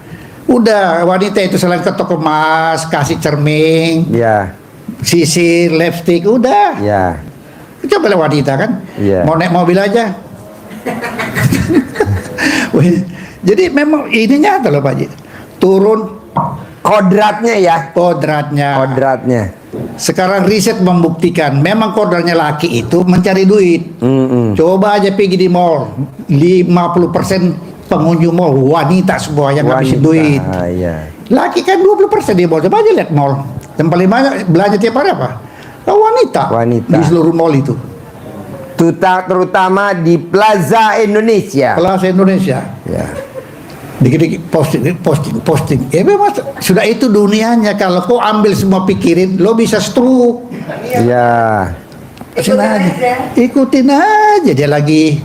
Speaker 2: Udah wanita itu selain ke toko emas, kasih cermin,
Speaker 3: Iya.
Speaker 2: sisir, lipstick, udah.
Speaker 3: Iya.
Speaker 2: Coba wanita kan,
Speaker 3: Iya.
Speaker 2: mau naik mobil aja. Jadi memang ini nyata loh Pak Haji. Turun
Speaker 3: Kodratnya ya.
Speaker 2: kodratnya. Sekarang riset membuktikan memang kodratnya laki itu mencari duit. Coba aja pergi di mall, 50% pengunjung mall wanita semua yang ngabisin duit.
Speaker 3: Iya.
Speaker 2: Laki kan 20% di mall. Coba aja lihat mall. Yang paling banyak belanja tiap hari apa? Wanita. Di seluruh mall itu.
Speaker 3: Terutama di Plaza Indonesia.
Speaker 2: Plaza Indonesia.
Speaker 3: Ya.
Speaker 2: Dikit-dikit posting. Ya memang sudah itu dunianya. Kalau kau ambil semua pikirin, lo bisa stroke.
Speaker 3: Iya.
Speaker 2: Ikutin aja dia lagi.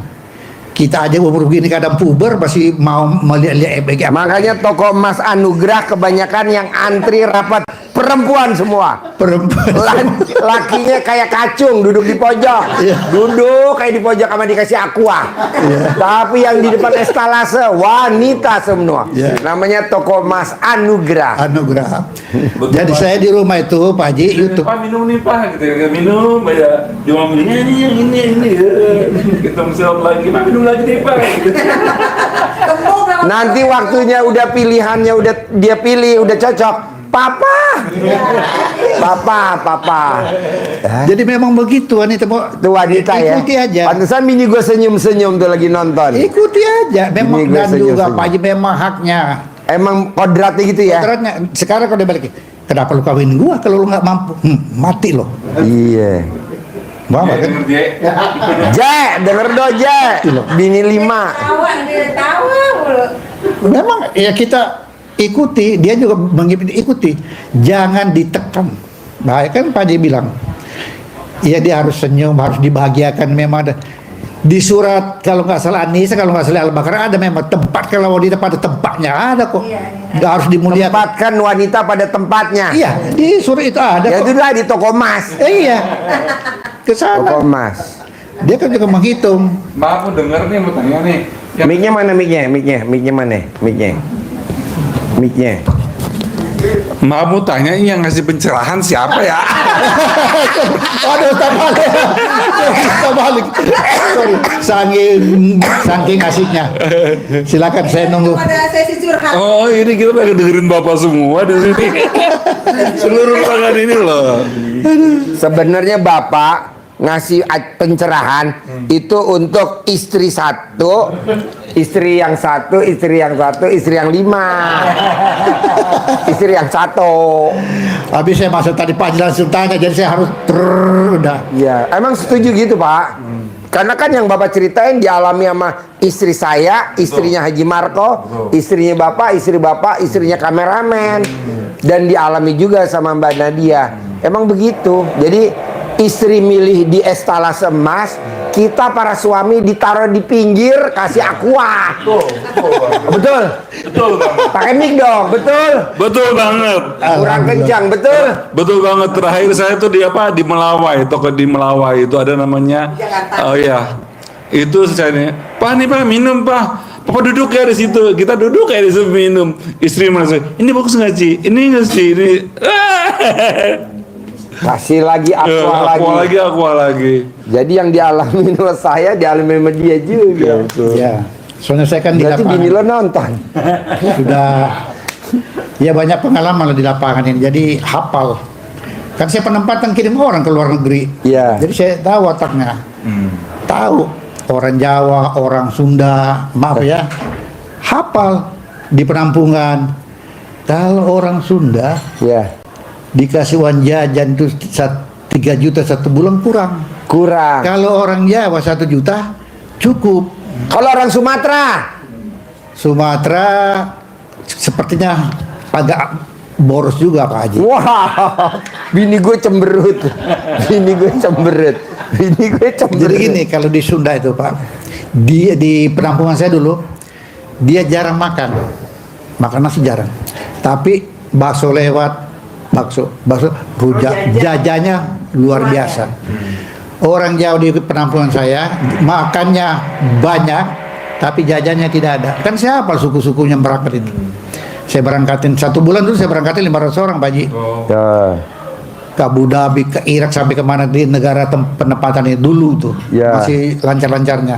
Speaker 2: Kita aja umur begini kadang puber masih mau melihat EBG.
Speaker 3: Makanya toko emas Anugrah kebanyakan yang antri rapat perempuan semua. Lakinya kayak kacung duduk di pojok. Duduk kayak di pojok sama dikasih aqua. Tapi yang di depan estalase wanita semua. Namanya toko emas Anugrah.
Speaker 2: Jadi saya di rumah itu Pak Haji YouTube.
Speaker 5: Pak minum nih Pak, kita minum aja. Dia mau belinya nih yang ini. Kita mesti lagi, Pak minum lagi nih Pak.
Speaker 3: Nanti waktunya udah pilihannya udah dia pilih udah cocok. Papa.
Speaker 2: Jadi memang begitu wanita
Speaker 3: Itu wanita ya.
Speaker 2: Ikuti aja.
Speaker 3: Pantesan bini gue senyum-senyum tuh lagi nonton.
Speaker 2: Ikuti aja. Memang
Speaker 3: Bini gua
Speaker 2: dan
Speaker 3: senyum-senyum.
Speaker 2: juga Pak Haji memang haknya.
Speaker 3: Emang kodratnya gitu ya.
Speaker 2: Kodratnya. Sekarang kalau dia balik, kenapa lu kawin gua kalau lu nggak mampu? Mati lo.
Speaker 3: Iya.
Speaker 2: Mama kan?
Speaker 5: Denger, Je.
Speaker 3: Je, denger do Je. Bini 5.
Speaker 4: Tawa dia tawa mulu.
Speaker 2: Memang ya kita ikuti, dia juga mengikuti. Jangan ditekan. Nah, kan Pak Haji bilang, ya dia harus senyum, harus dibahagiakan. Memang ada di surat kalau nggak salah An-Nisa, kalau nggak salah Al-Baqarah ada memang tempat kalau wanita pada tempatnya ada kok. Nggak harus dimuliakan.
Speaker 3: Tempatkan wanita pada tempatnya.
Speaker 2: Iya, di surat itu ada
Speaker 3: Ya
Speaker 2: kok.
Speaker 3: itu lah di toko emas.
Speaker 2: Iya, ke
Speaker 3: Toko
Speaker 2: sana.
Speaker 3: emas.
Speaker 2: Dia kan juga menghitung.
Speaker 5: Mbak, aku denger nih, mau tanya nih.
Speaker 3: Mic-nya mana mic-nya? Mic-nya mana? Mic-nya.
Speaker 5: Mbak, mau tanya ini yang ngasih pencerahan siapa ya?
Speaker 2: Aduh, tak balik. Tak balik. Sorry, saking asiknya. Silakan saya nunggu.
Speaker 4: Pada sesi curhat.
Speaker 5: Oh, ini kita lagi dengerin Bapak semua di sini. Seluruh ruangan ini loh.
Speaker 3: Sebenarnya Bapak ngasih pencerahan itu untuk istri satu, istri yang satu, istri yang satu, istri yang 5, istri yang 1.
Speaker 2: Habis saya masuk tadi Pak langsung tanya, jadi saya harus udah.
Speaker 3: Ya, emang setuju gitu Pak? Karena kan yang Bapak ceritain dialami sama istri saya, istrinya Haji Marco, istrinya Bapak, istrinya kameramen, dan dialami juga sama Mbak Nadia. Emang begitu. Jadi istri milih di estalase emas, kita para suami ditaruh di pinggir kasih aqua. Betul.
Speaker 5: Betul banget.
Speaker 3: Pakai mic dong, betul.
Speaker 5: Betul banget.
Speaker 3: Kurang kencang, betul.
Speaker 5: Betul banget. Terakhir saya tuh di apa, di Melawai, toko di Melawai itu ada namanya.
Speaker 4: Jakarta.
Speaker 5: Oh iya. Itu saya nih, Pak nih Pak minum Pak. Papa duduk ya di situ. Kita duduk kayak di situ minum. Istri merasa, ini bagus nggak Ci? Ini nggak sih? Ini.
Speaker 3: Kasih lagi aqua lagi.
Speaker 5: Aqua lagi.
Speaker 3: Jadi yang dialami sama saya dialami sama dia juga.
Speaker 2: Ya, soalnya saya kan di
Speaker 3: Berarti bini
Speaker 2: lapangan
Speaker 3: lo nonton.
Speaker 2: sudah, ya banyak pengalaman lah di lapangan ini. Jadi hafal. Kan saya penempatan kirim orang ke luar negeri.
Speaker 3: Iya.
Speaker 2: Jadi saya tahu otaknya. Tahu orang Jawa, orang Sunda, maaf ya, hafal di penampungan. Kalau orang Sunda
Speaker 3: Ya,
Speaker 2: dikasih uang jajan itu 3 juta 1 bulan kurang.
Speaker 3: kurang.
Speaker 2: Kalau orang Jawa 1 juta cukup.
Speaker 3: Kalau orang Sumatera,
Speaker 2: Sumatera sepertinya agak boros juga Pak Haji.
Speaker 3: wah, bini gue cemberut. Bini gue cemberut.
Speaker 2: Jadi gini, kalau di Sunda itu Pak, di penampungan saya dulu, dia jarang makan nasi jarang. Tapi bakso lewat, bakso rujak, jajannya luar biasa. Orang Jawa di penampungan saya makannya banyak, tapi jajannya tidak ada. Kan siapa suku-sukunya berangkat itu? Saya berangkatin 1 bulan dulu, saya berangkatin 500 orang Pak Haji.
Speaker 3: Ya.
Speaker 2: Ke Abu Dhabi, ke Irak, sampai kemana di negara penempatannya dulu tuh.
Speaker 3: Ya.
Speaker 2: Masih lancar-lancarnya.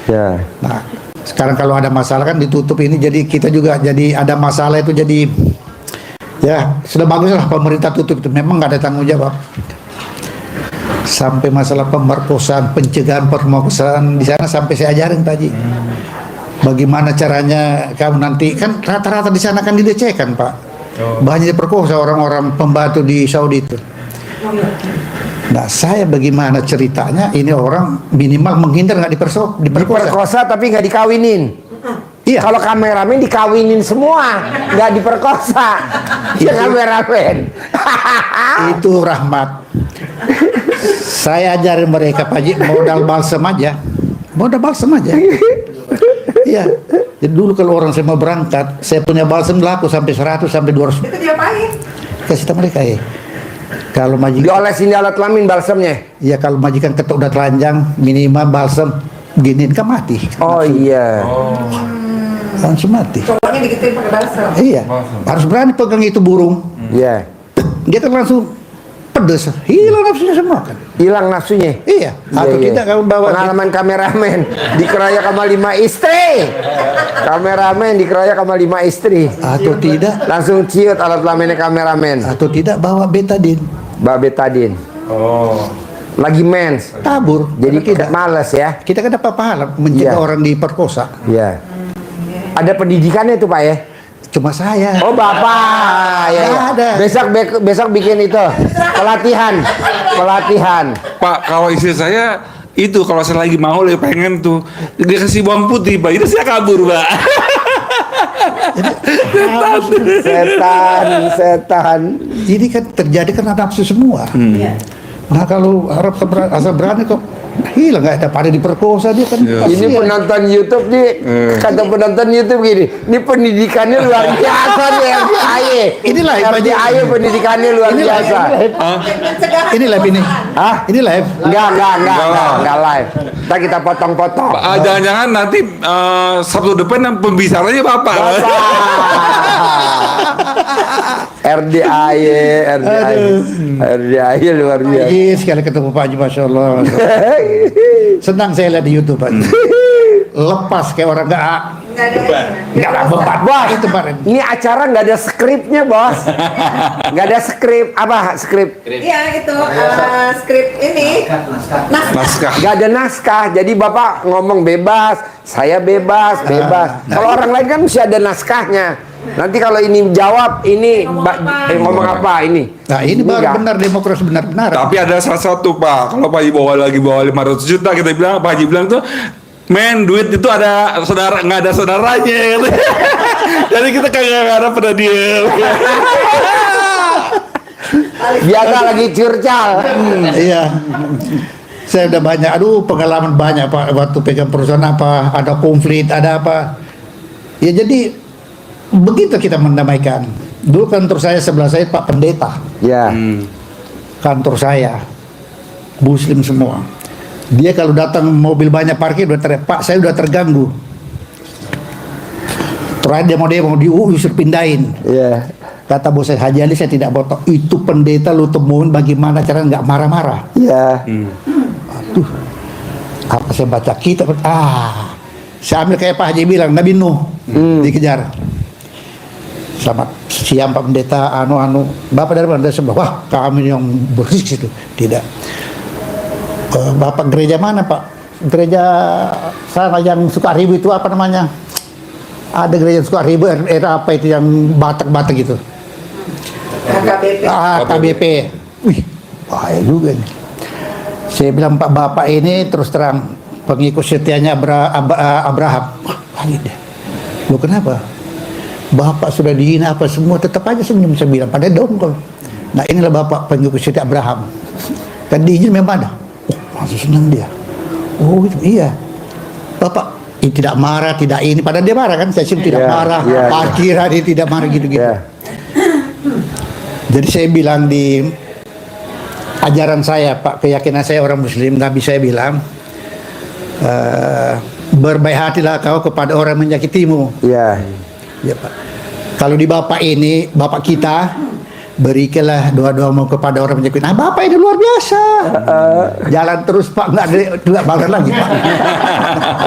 Speaker 3: Ya.
Speaker 2: Nah, sekarang kalau ada masalah kan ditutup ini, jadi kita juga jadi ada masalah itu jadi ya sudah bagus lah pemerintah tutup itu, memang nggak ada tanggung jawab. Sampai masalah pemerkosaan, pencegahan pemerkosaan di sana sampai saya ajarin Pak Haji. Bagaimana caranya kamu nanti, kan rata-rata di sana kan dilecehkan Pak. Banyak diperkosa orang-orang pembantu di Saudi itu. Nah, saya bagaimana ceritanya ini orang minimal menghindar nggak diperkosa.
Speaker 3: Diperkosa tapi nggak dikawinin.
Speaker 2: Iya.
Speaker 3: Kalau kameramen dikawinin semua, nggak diperkosa. Ya kameramen.
Speaker 2: Itu rahmat. Saya ajarin mereka Pak Haji, modal balsam aja. Iya. Jadi dulu kalau orang saya mau berangkat, saya punya balsam laku sampai 100 sampai 200.
Speaker 4: Itu diapain?
Speaker 2: Kasih tahu mereka ya. Kalau majikan,
Speaker 3: Diolesin di alat kelamin balsamnya.
Speaker 2: ya kalau majikan ketok udah telanjang, minimal balsam giniin kan mati.
Speaker 3: Oh iya.
Speaker 2: Langsung mati.
Speaker 4: Cowoknya digituin pakai balsam.
Speaker 2: Iya. Harus berani pegang itu burung.
Speaker 3: Iya.
Speaker 2: Dia kan langsung pedes, hilang nafsunya semua kan.
Speaker 3: Hilang nafsunya.
Speaker 2: Iya. Atau
Speaker 3: Iya,
Speaker 2: tidak
Speaker 3: iya.
Speaker 2: kamu bawa
Speaker 3: Pengalaman kameramen dikeroyok sama 5 istri. Kameramen dikeroyok sama 5 istri.
Speaker 2: atau tidak
Speaker 3: Langsung ciut alat kelaminnya kameramen.
Speaker 2: bawa betadin,
Speaker 3: Babetadin.
Speaker 5: Oh.
Speaker 3: Lagi mens.
Speaker 2: tabur.
Speaker 3: Jadi
Speaker 2: Karena
Speaker 3: kita males ya.
Speaker 2: kita kan dapat pahala mencegah
Speaker 3: Iya.
Speaker 2: orang diperkosa.
Speaker 3: Iya. Ada pendidikannya tuh Pak ya.
Speaker 2: cuma saya.
Speaker 3: Oh bapak, ya.
Speaker 2: Nggak ada.
Speaker 3: Besok bikin itu pelatihan.
Speaker 5: Pak, kalau istri saya itu kalau saya lagi mau lagi pengen tuh dia kasih bawang putih, Pak. Itu saya kabur, Pak.
Speaker 3: Setan.
Speaker 2: Ini kan terjadi karena nafsu semua.
Speaker 4: Iya.
Speaker 2: Nah kalau harap asal berani kok hilang, nggak ada pada diperkosa dia kan.
Speaker 5: Iya.
Speaker 3: Ini
Speaker 2: kasihan.
Speaker 3: penonton YouTube nih, kata penonton YouTube gini, ini pendidikannya luar biasa nih RDIY.
Speaker 2: Inilah yang
Speaker 3: RDIY pendidikannya luar biasa.
Speaker 2: Ini live ini.
Speaker 3: Hah?
Speaker 2: Ini live.
Speaker 3: Enggak live. Ntar kita potong-potong.
Speaker 5: Jangan-jangan nanti Sabtu depan yang pembicaranya Bapak.
Speaker 3: RDIY luar biasa.
Speaker 2: Iya, sekali ketemu Pak Haji, Masya Allah. Senang saya lihat di YouTube Pak. Lepas kayak orang nggak ada beban.
Speaker 3: Bos,
Speaker 2: Itu Pak.
Speaker 3: ini acara nggak ada skripnya, Bos. Nggak ada skrip. Apa skrip?
Speaker 4: Iya itu skrip ini.
Speaker 5: Naskah.
Speaker 3: Nggak ada naskah. Jadi Bapak ngomong bebas, saya bebas. Kalau orang lain kan mesti ada naskahnya. Nanti kalau ini jawab, ini ngomong apa ini?
Speaker 2: Nah ini baru
Speaker 3: nggak.
Speaker 2: benar demokrasi benar-benar.
Speaker 5: Tapi ada salah satu, Pak. Kalau Pak Haji bawa 500 juta, kita bilang, Pak Haji bilang tuh, men, duit itu ada saudara, nggak ada saudaranya. Gitu. Jadi kita kagak pada diem.
Speaker 3: Biasa lagi curcal.
Speaker 2: Iya. Saya udah banyak, pengalaman banyak Pak, waktu pegang perusahaan apa, ada konflik, ada apa. Ya jadi begitu kita mendamaikan. Dulu kantor saya sebelah saya Pak Pendeta.
Speaker 3: Ya.
Speaker 2: Kantor saya Muslim semua. Dia kalau datang mobil banyak parkir udah teriak, Pak saya udah terganggu. Terakhir dia mau diusir pindahin.
Speaker 3: Iya.
Speaker 2: Kata bos saya, Haji Ali saya tidak botok. Itu pendeta lu temuin bagaimana cara nggak marah-marah.
Speaker 3: Iya.
Speaker 2: Aduh, apa saya baca kitab? Saya ambil kayak Pak Haji bilang, Nabi Nuh dikejar. Selamat siang Pak Pendeta, Bapak dari mana? Dari sebelah. Wah, kami yang bersih situ. Tidak. Bapak gereja mana Pak? Gereja sana yang Sukarribu itu apa namanya? Ada gereja Sukarribu, era apa itu yang Batak-Batak gitu?
Speaker 4: KBP.
Speaker 2: KBP. Wih, bahaya juga nih. Saya bilang Pak Bapak ini terus terang pengikut setianya Abraham. Wah, dia. Lu kenapa? Bapak sudah dihina apa semua, tetap aja senyum saya bilang pada dongkol. Nah inilah Bapak pengikut setia Abraham. Kan diizin memang ada. Oh, masih senang dia. Oh itu iya. Bapak tidak marah, tidak ini. Padahal dia marah kan, saya tidak marah. Parkiran dia tidak marah gitu-gitu. Jadi saya bilang di ajaran saya Pak, keyakinan saya orang Muslim, Nabi saya bilang, berbaik hatilah kau kepada orang yang menyakitimu.
Speaker 3: Iya.
Speaker 2: Ya Pak. Kalau di Bapak ini, Bapak kita berikanlah doa-doamu kepada orang menyakiti. Nah Bapak ini luar biasa. Jalan terus Pak, nggak balas lagi Pak.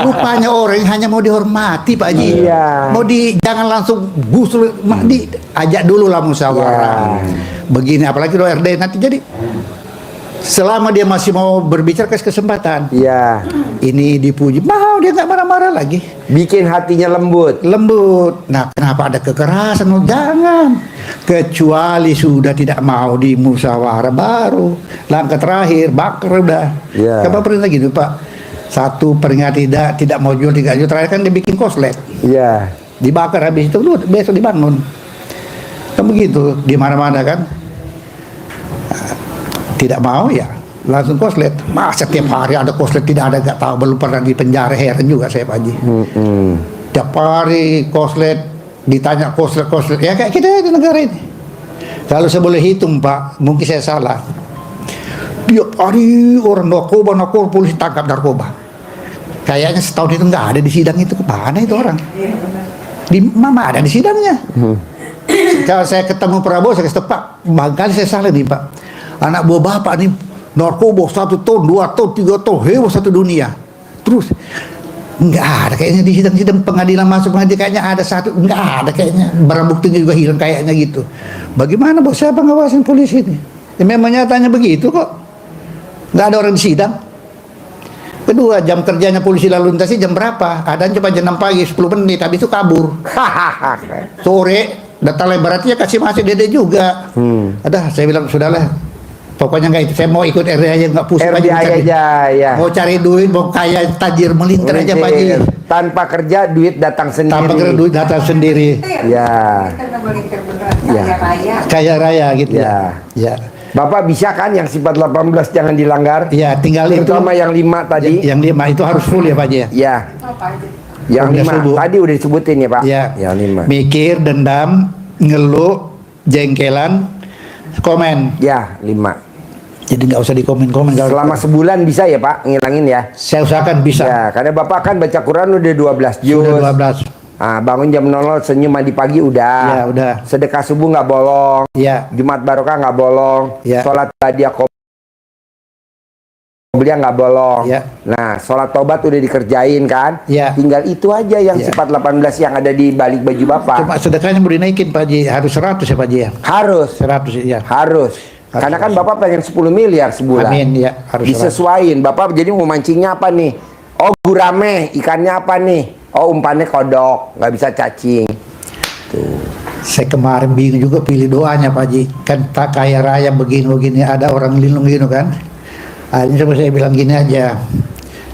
Speaker 2: Rupanya orang yang hanya mau dihormati Pak Haji.
Speaker 3: Iya.
Speaker 2: Jangan langsung gusul, ajak dulu lah musyawarah. Begini, apalagi lo RD nanti jadi. Selama dia masih mau berbicara, kasih kesempatan.
Speaker 3: Iya.
Speaker 2: Ini dipuji, mau dia nggak marah-marah lagi.
Speaker 3: Bikin hatinya lembut.
Speaker 2: Nah, kenapa ada kekerasan? Oh, jangan. Kecuali sudah tidak mau di musyawarah baru. Langkah terakhir, bakar udah.
Speaker 3: Iya.
Speaker 2: Kapan perintah gitu, Pak? Satu, peringati tidak mau jual, tidak jual. Terakhir kan dia bikin koslet.
Speaker 3: Iya.
Speaker 2: Dibakar habis itu, besok dibangun. Kan begitu, di mana-mana kan. Tidak mau ya langsung koslet. Masa tiap hari ada koslet, tidak ada, nggak tahu, belum pernah di penjara, heran juga saya Pak Haji. Tiap hari koslet, ditanya koslet ya kayak kita di negara ini. Kalau saya boleh hitung Pak, mungkin saya salah, tiap hari orang narkoba polisi tangkap narkoba. Kayaknya setahun itu nggak ada di sidang itu. Kemana itu orang? Di mana ada di sidangnya? Kalau saya ketemu Prabowo, saya kasih tahu, Pak, barangkali saya salah nih Pak. Anak buah Bapak nih narkoba 1 ton, 2 ton, 3 ton, heboh satu dunia. Terus nggak ada kayaknya di sidang pengadilan masuk kayaknya ada satu, nggak ada kayaknya, barang buktinya juga hilang kayaknya gitu. Bagaimana bos, siapa ngawasin polisi ini? Ya, memang nyatanya begitu kok, nggak ada orang di sidang. Kedua, jam kerjanya polisi lalu lintas jam berapa? Ada yang coba jam 6 pagi, 10 menit, habis itu kabur. Sore, data lebarannya kasih masih Dede juga. Ada, saya bilang, sudahlah. Pokoknya nggak itu, saya mau ikut RD aja, nggak pusing
Speaker 3: RD aja, ya.
Speaker 2: Mau cari duit, mau kaya, tajir, melintir aja Pak Haji.
Speaker 3: Tanpa kerja, duit datang sendiri.
Speaker 2: Tanpa kerja, duit datang sendiri.
Speaker 3: Ya.
Speaker 4: Karena melintir beneran
Speaker 3: Ya.
Speaker 4: kaya raya.
Speaker 2: Kaya raya gitu
Speaker 3: Ya.
Speaker 2: Ya.
Speaker 3: Bapak bisa kan yang sifat 18 jangan dilanggar?
Speaker 2: Ya, tinggal itu.
Speaker 3: Terutama yang 5 tadi.
Speaker 2: Yang 5 itu harus full ya Pak Haji ya.
Speaker 3: Ya.
Speaker 4: Apa aja?
Speaker 3: Yang
Speaker 2: Udah
Speaker 3: 5
Speaker 2: subuh.
Speaker 3: tadi udah disebutin ya Pak.
Speaker 2: Ya.
Speaker 3: Yang 5.
Speaker 2: Mikir, dendam, ngeluh, jengkelan, komen.
Speaker 3: Ya, 5.
Speaker 2: Jadi nggak usah dikomen-komen. Kalau
Speaker 3: Selama sebulan bisa ya Pak ngilangin ya?
Speaker 2: saya usahakan bisa.
Speaker 3: Ya, karena Bapak kan baca Quran udah 12 juz.
Speaker 2: Sudah 12.
Speaker 3: Ah, bangun jam 00 senyum mandi pagi udah.
Speaker 2: Ya, udah.
Speaker 3: Sedekah subuh nggak bolong.
Speaker 2: Ya.
Speaker 3: Jumat barokah nggak bolong.
Speaker 2: Ya.
Speaker 3: Sholat hadiah qobliyah nggak bolong.
Speaker 2: Ya.
Speaker 3: Nah, sholat tobat udah dikerjain kan?
Speaker 2: Ya.
Speaker 3: Tinggal itu aja yang
Speaker 2: Ya.
Speaker 3: sifat 18 yang ada di balik baju Bapak.
Speaker 2: Cuma sedekahnya mau dinaikin Pak Haji, harus 100 ya Pak Haji ya.
Speaker 3: Harus.
Speaker 2: 100 ya.
Speaker 3: Harus. Karena kan Bapak pengen 10 miliar sebulan.
Speaker 2: Amin ya, harus
Speaker 3: Disesuaiin. Bapak jadi mau mancingnya apa nih? Oh, gurame. Ikannya apa nih? Oh, umpannya kodok. Nggak bisa cacing.
Speaker 2: Saya kemarin bingung juga pilih doanya Pak Haji. Kan tak kaya raya begini-begini, ada orang lindung gitu kan. Akhirnya coba saya bilang gini aja.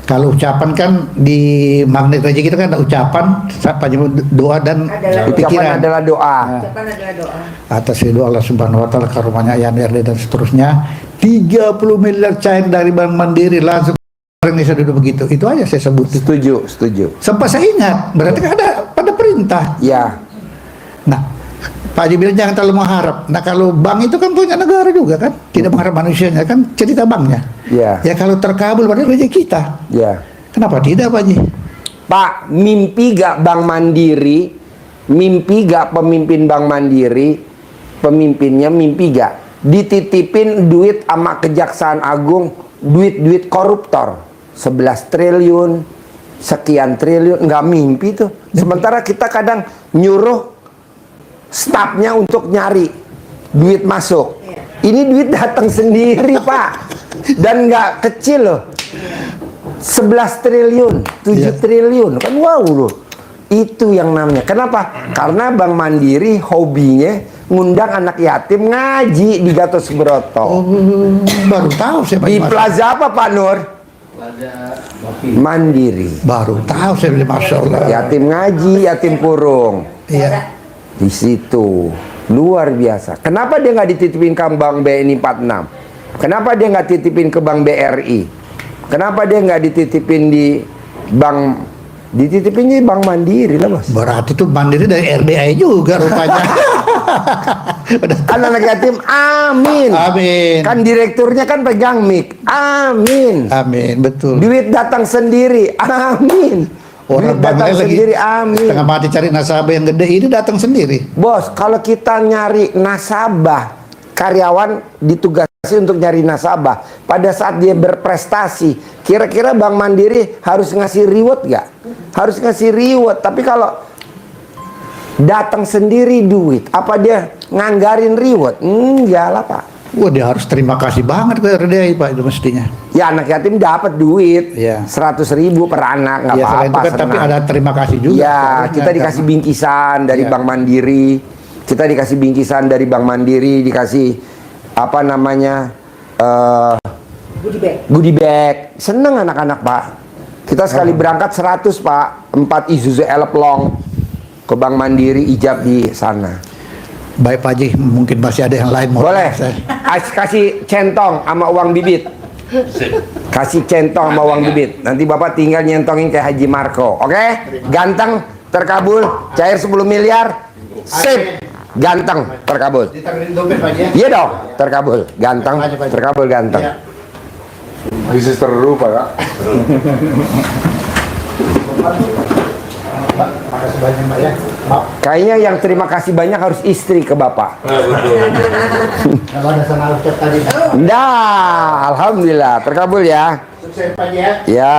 Speaker 2: Kalau ucapan kan di magnet rezeki kita kan ada ucapan, Pak Haji, doa dan
Speaker 4: Adalah
Speaker 3: Ucapan
Speaker 2: pikiran.
Speaker 3: adalah doa.
Speaker 4: Ucapan adalah doa.
Speaker 2: Atas ridho Allah Subhanahu wa taala, karomanya ayam RD dan seterusnya. 30 miliar cair dari Bank Mandiri langsung Indonesia duduk begitu. Itu aja saya sebut.
Speaker 3: Setuju, setuju.
Speaker 2: Sempat saya ingat, berarti kan ada perintah.
Speaker 3: Ya,
Speaker 2: Nah, Pak Haji bilang jangan terlalu mengharap. Nah, kalau bank itu kan punya negara juga kan, tidak mengharap manusianya kan, cerita banknya.
Speaker 3: ya,
Speaker 2: Ya kalau terkabul berarti rezeki kita.
Speaker 3: ya.
Speaker 2: Kenapa tidak Pak Haji?
Speaker 3: Pak, mimpi gak Bank Mandiri? Mimpi gak pemimpin Bank Mandiri? Pemimpinnya mimpi gak dititipin duit sama Kejaksaan Agung, duit-duit koruptor 11 triliun, sekian triliun, nggak mimpi tuh. Sementara kita kadang nyuruh stafnya untuk nyari duit masuk. Ini duit datang sendiri Pak, dan nggak kecil loh. 11 triliun, 7 triliun, kan wow loh. Itu yang namanya. Kenapa? Karena Bank Mandiri hobinya ngundang anak yatim ngaji di Gatot Subroto.
Speaker 2: Oh, baru tahu saya Pak
Speaker 3: Di
Speaker 2: Haji.
Speaker 3: plaza apa Pak Nur? Mandiri.
Speaker 2: Baru tahu saya bilang Masya Allah.
Speaker 3: Yatim ngaji, yatim kurung.
Speaker 2: Iya.
Speaker 3: Di situ luar biasa. Kenapa dia nggak dititipin ke Bank BNI 46? Kenapa dia nggak titipin ke Bank BRI? Kenapa dia nggak dititipin di bank? Dititipinnya di Bank Mandiri lah Bos.
Speaker 2: Berarti itu Mandiri dari RBI juga rupanya.
Speaker 3: Kan anak yatim, amin.
Speaker 2: Amin.
Speaker 3: Kan direkturnya kan pegang mic, amin.
Speaker 2: Amin, betul.
Speaker 3: Duit datang sendiri, amin. Duit datang
Speaker 2: banknya
Speaker 3: sendiri, amin.
Speaker 2: Tengah mati cari nasabah yang gede ini datang sendiri.
Speaker 3: Bos, kalau kita nyari nasabah, karyawan ditugasi untuk nyari nasabah. Pada saat dia berprestasi, kira-kira Bank Mandiri harus ngasih reward gak? Harus ngasih reward. Tapi kalau datang sendiri duit, apa dia nganggarin reward? Enggak lah Pak.
Speaker 2: Wah, dia harus terima kasih banget ke RDI Pak, itu mestinya.
Speaker 3: Ya anak yatim dapat duit,
Speaker 2: Iya.
Speaker 3: 100.000 per anak, nggak
Speaker 2: Ya, selain
Speaker 3: apa-apa.
Speaker 2: itu kan, tapi
Speaker 3: senang.
Speaker 2: ada terima kasih juga.
Speaker 3: Ya,
Speaker 2: Seharusnya
Speaker 3: kita dikasih
Speaker 2: karena-
Speaker 3: bingkisan dari
Speaker 2: Ya.
Speaker 3: Bank Mandiri. Kita dikasih bingkisan dari Bank Mandiri, dikasih apa namanya
Speaker 4: Goodie bag.
Speaker 3: goodie bag. Seneng anak-anak Pak. Kita sekali berangkat 100 Pak, 4 Isuzu Elplong ke Bank Mandiri, ijab di sana.
Speaker 2: Baik Pak Haji, mungkin masih ada yang lain. Mohon
Speaker 3: Boleh?
Speaker 2: maaf, saya.
Speaker 3: Kasih centong sama uang bibit. Kasih centong sama uang bibit. Nanti Bapak tinggal nyentongin kayak Haji Marco. Oke? Ganteng, terkabul, cair 10 miliar. Sip. Ganteng, terkabul.
Speaker 2: Ditaruhin dompet Pak Haji ya.
Speaker 3: Iya dong, terkabul. Ganteng, terkabul ganteng.
Speaker 2: Iya.
Speaker 5: Bisnis terlalu Pak.
Speaker 2: Makasih banyak Pak ya. Maaf,
Speaker 3: Kayaknya yang terima kasih banyak harus istri ke Bapak.
Speaker 2: kalau ada salah ucap tadi.
Speaker 3: Nah, alhamdulillah, terkabul ya.
Speaker 2: Sukses Pak Haji ya.
Speaker 3: Ya.